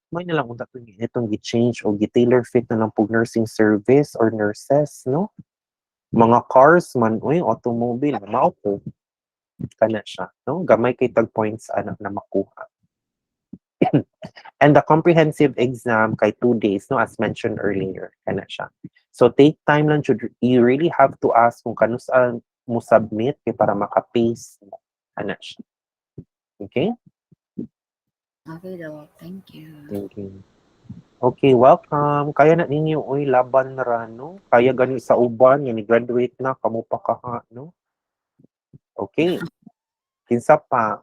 May na lang kung itong gi-change o gi-tailor fit na lang pag nursing service or nurses, no? Mga cars man, uy, automobile, mao ko kana siya, no? Gamay kay tag points ana na makuha. And the comprehensive exam kay 2 days, no, as mentioned earlier, kana siya. So take time lang jud. You really have to ask kung kano saan mo submit kay para maka-paste mo. Kana siya. Okay? Okay daw. Thank you. Thank you. Okay, welcome. Kaya na ninyo, uy, laban ra, no? Kaya gani sa uban, yan, graduate na, kamo pa kaha, no? Okay, kinsa pa,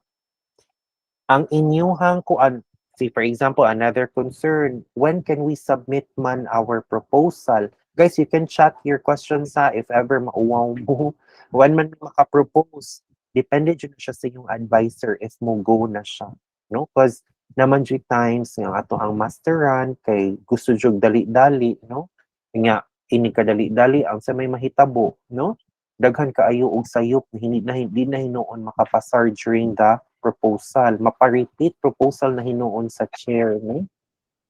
ang inyuhang kuan, see, for example, another concern, when can we submit man our proposal? Guys, you can chat your questions sa if ever mauwaw mo. When man maka-propose, depende dyan na siya sa inyong advisor if mo go na siya. No? Because naman dyan times nga ato ang masteran kay gusto jog dali-dali, no? Nga, ini ka dali-dali ang sa may mahitabo, no? Daghan kaayo og sayop hindi na hinuon makapasar during the proposal. Mapa-repeat proposal na hinuon sa chair, no?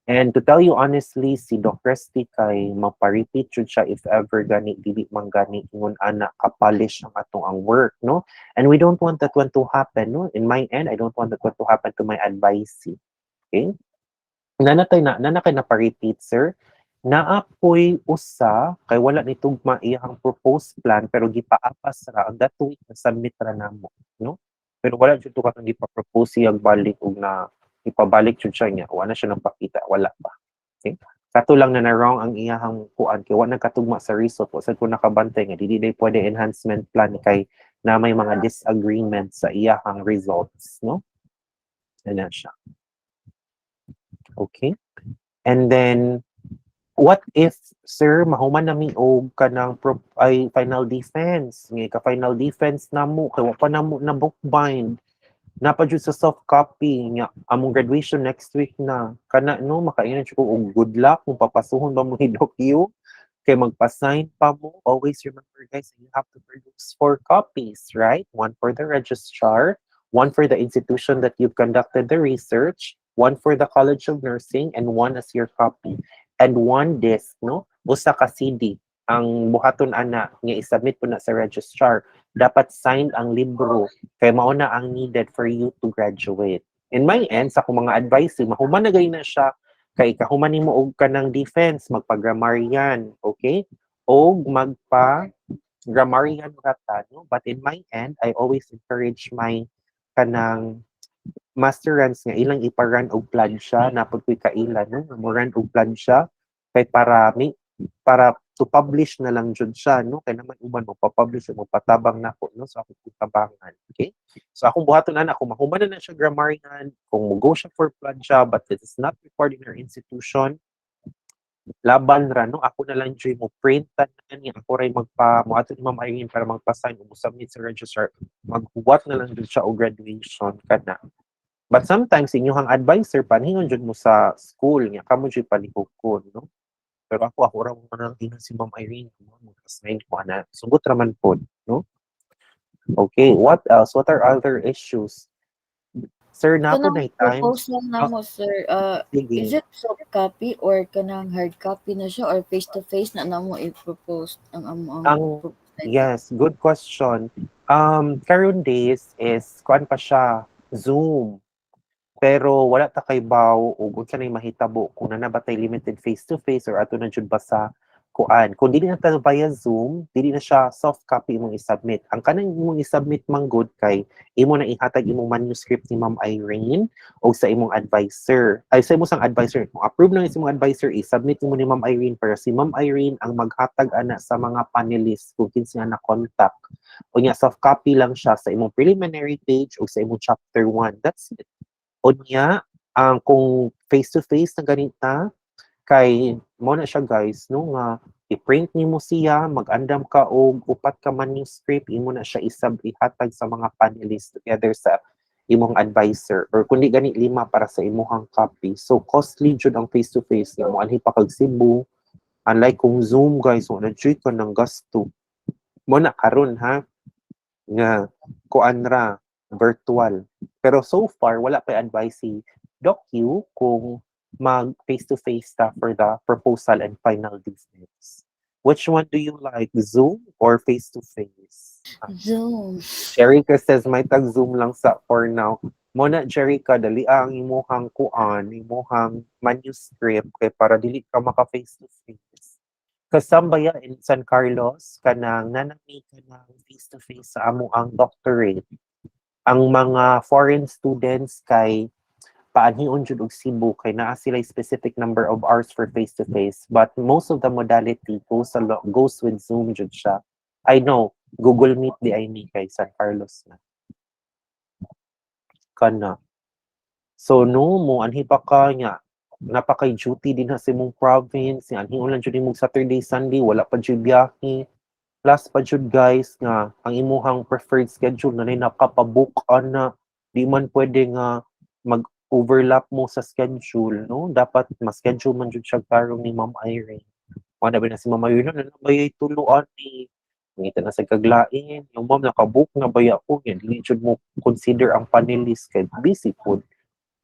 And to tell you honestly, si Doc Resty kay mapa-repeat jud siya if ever gani dili man gani ingon ana kapolish ang atong ang work, no? And we don't want that one to happen, no? In my end, I don't want that one to happen to my advisee. Okay? Nanakay na pa-repeat, sir. Naapoy usa kay wala ni tugma iyang proposed plan pero gipaapas ra ang that week na submit ra namo, no? Pero wala jud to katong gipa-propose siyang balik og na ipabalik jud siya niya wala siya nagpakita wala pa. Okay? Kato lang na wrong ang iyahang kuan kay wala nagkatugma sa result wa sad ko nakabantay nga dili day pwede enhancement plan kay na may mga disagreement sa iyahang results, no? Ana siya. Okay? And then what if, sir, mahuman nami og kanang ay final defense. Ngay ka final defense namo kay wa pa namo na book bind. Napa jud sa soft copy nga among graduation next week na. Kana no makainan jud ko og good luck kung papasuhon ba mo ni Doc Yu. Kay magpa-sign pa mo. Always remember guys, you have to produce 4 copies, right? One for the registrar, one for the institution that you've conducted the research, one for the College of Nursing, and one as your copy. And one disc, no? Usa ka CD. Ang buhaton ana nga isubmit po na sa registrar. Dapat signed ang libro kay mao na ang needed for you to graduate. In my end, sa akong mga advice, mahuman na gay na siya kay kahuman nimo og kanang defense magpa-grammarian, okay? Og magpa-grammarian rata, no? But in my end, I always encourage my kanang masterants nga ilang ipa-run og plansya napod ko'y kailan, no? Mo run og plansya kay para to publish na lang jud siya, no? Kay naman uban mo pa-publish mo patabang nako, no? So ako tabangan, okay? So akong buhaton ana kung mahuman na siya grammarian, kung mo go siya for plansya but it is not required in our institution, laban ra, no? Ako na lang dyan mo print na niya. Ako rin mo ato ni Ma'am Irene para magpa-sign o mo submit sa registrar. Maghuwat na lang dyan siya o graduation ka na. But sometimes, inyong advisor, panhingon dyan mo sa school niya, kamo dyan palihog no? Pero ako ra mo nang ina si Ma'am Irene, no? Mag-assign ko na. Sugot raman po, no? Okay, what else? What are other issues? Sir, na po Kanang na times. proposal Oh, namo sir, is sige. it soft copy or kanang hard copy na siya or face to face na namo i-propose ang amo ang Ang proposal? yes, good question. Karon days is kuan pa siya, Zoom. Pero wala ta kay baw ug unsa nay mahitabo kung nanabatay limited face to face or ato na jud ba sa kuan. Kung dili na ta via Zoom, dili na siya soft copy imong i-submit. Ang kanang imong i-submit man good kay imo na ihatag imong manuscript ni Ma'am Irene o sa imong advisor. Ay sa imong sang advisor, kung approve na sa imong advisor, i-submit mo ni Ma'am Irene para si Ma'am Irene ang maghatag ana sa mga panelists kung kinsa na contact. O nya soft copy lang siya sa imong preliminary page o sa imong chapter 1. That's it. Unya, ang kung face to face na ganita kay mo na siya guys no nga i-print nimo siya, mag-andam ka og upat ka manuscript, imo na siya ihatag sa mga panelists together sa imong advisor or kundi gani 5 para sa imong copy. So costly jud ang face to face nga mo anhi pa kag Cebu. Unlike kung Zoom guys, wala jud ka ng gasto. Mo na karon ha nga kuan ra virtual. Pero so far wala pa advice si Doc Q kung mag face-to-face ta for the proposal and final defense. Which one do you like, Zoom or face-to-face? Zoom. Jerica says may tag Zoom lang sa for now. Mona Jerica, dali ang imuhang kuan, imuhang manuscript kay para dili ka maka face-to-face. Kasambaya in San Carlos kanang nanami ka ng face-to-face sa amo ang doctorate. Ang mga foreign students kay paanhion jud og Cebu kay naa sila specific number of hours for face to face, but most of the modality goes with Zoom jud siya. I know Google Meet di ay ni kay San Carlos na kana. So no mo anhi pa ka nya napakay duty din ha sa imong province, nga anhi ulan jud imong Saturday Sunday wala pa jud biyahe. Plus pa jud guys nga ang imuhang preferred schedule na nakapabook na di man pwede nga mag-overlap mo sa schedule, no? Dapat ma-schedule man jud siya karong ni Ma'am Irene. Wala ba na si Ma'am Irene na nabayay tuluan ni ngita na sa kaglain, yung ma'am nakabook na baya ko yan, dili jud mo consider ang panelist kay busy food.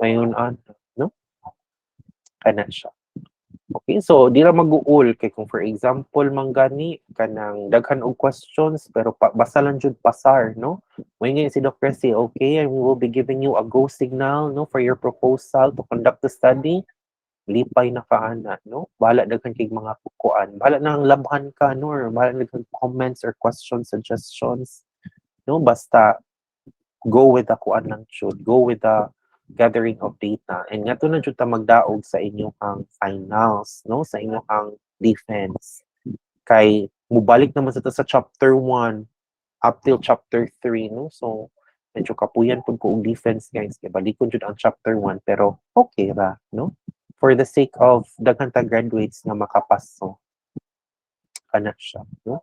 Mayon no? Kana siya. Okay, so di ra mag-uol kay kung for example manggani kanang daghan og questions pero basta lang jud pasar, no? When nga si Dr. say, okay, and we will be giving you a go signal, no, for your proposal to conduct the study. Lipay na kaana, no? Bahala daghan kay mga kuan. Bahala nang labhan ka, no? Or bahala daghan comments or questions, suggestions, no? Basta go with the kuan lang jud. Go with the gathering of data. And nga to na jud ta magdaog sa inyong finals, no? Sa inyong defense. Kay mubalik naman sa ta sa chapter 1 up till chapter 3, no? So medyo kapuyan pud ko og defense guys. Kay balikon jud ang chapter 1 pero okay ra, no? For the sake of daghan ta graduates nga makapaso. Kana siya, no?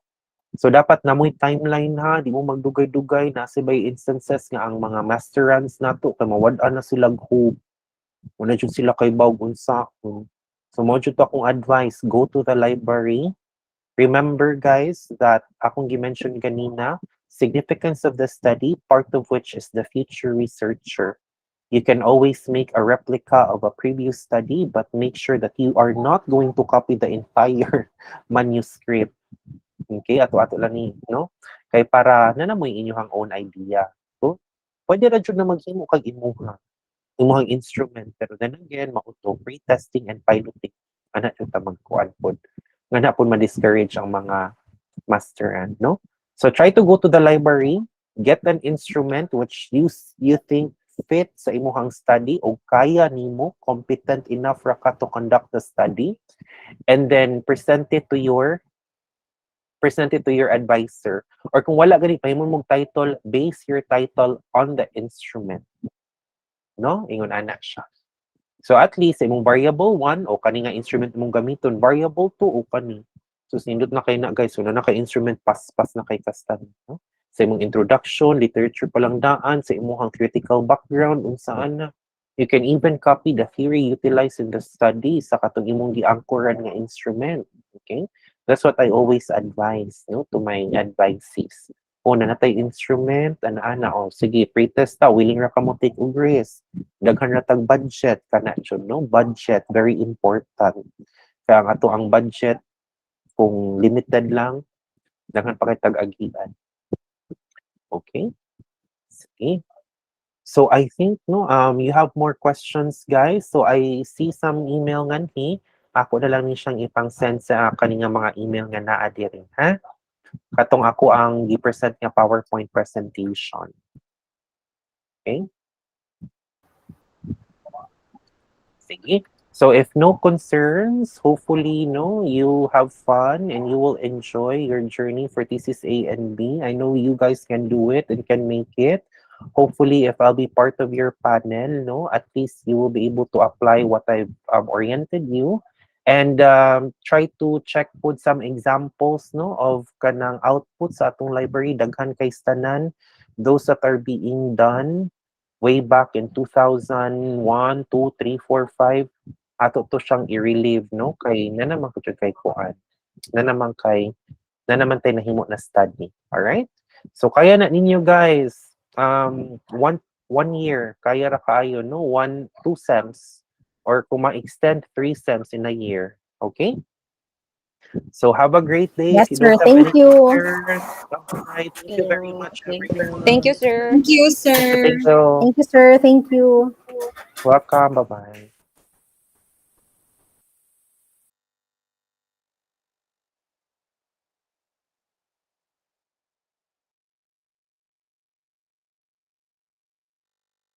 So dapat namoy timeline ha, di mo magdugay-dugay na by instances nga ang mga masterants nato kay mawad-an na sila hope. Wala jud sila kay bawg unsa. So mo jud akong advice, go to the library. Remember guys that akong gi-mention kanina, significance of the study, part of which is the future researcher. You can always make a replica of a previous study, but make sure that you are not going to copy the entire manuscript. Okay, ato-ato lang ni, no? Kay para nanamoy inyong own idea. So, pwede ra jud na maghimo kag imuhang instrument, pero then again, mauto pre-testing and piloting. Ana jud ta magkuan pod. Nga na pud ma-discourage ang mga masteran, no? So try to go to the library, get an instrument which you think fit sa imuhang study o kaya nimo, competent enough ra ka to conduct the study, and then present it to your advisor. Or kung wala gani pahimon mong title, base your title on the instrument. No? Ingon ana siya. So at least imong variable 1 o kani nga instrument mong gamiton, variable 2 o kani. So sindot na kay na guys, so na kay instrument pas na kay kastan, no? Sa imong introduction, literature pa lang daan, sa imong theoretical background unsaan na. You can even copy the theory utilized in the study sa katong imong giangkoran nga instrument. Okay? That's what I always advise, no, to my advisees. O na natay instrument, ana o sige, pre-test ta, willing ra ka mo take og risk. Daghan ra tag budget kana jud, no? Budget very important. Kaya nga to ang budget kung limited lang, daghan pa kay tag-agian. Okay? Sige. So I think no you have more questions guys. So I see some email nganhi. Ako na lang ni siyang ipang-send sa kaninga mga email nga naa diri, ha? Katong ako ang gi-present nga PowerPoint presentation. Okay? Sige. So if no concerns, hopefully no you have fun and you will enjoy your journey for thesis A and B. I know you guys can do it and can make it. Hopefully if I'll be part of your panel, no, at least you will be able to apply what I've oriented you and try to check put some examples no of kanang output sa atong library daghan kay tanan those that are being done way back in 2001, 2, 3, 4, 5 ato to siyang i-relieve no kay na naman ko kay kuan na naman tay nahimo na study. All right, so kaya na ninyo guys one year kaya ra kaayo no 2 sems or kung ma-extend 3 sems in a year. Okay, so have a great day. Yes, If you sir. don't have Thank any you. concerns, bye. Thank you very Hello, much thank everyone. you. Thank you, sir. Thank you, Thank you, sir. thank you. Thank you, sir. Thank you. Welcome, bye bye.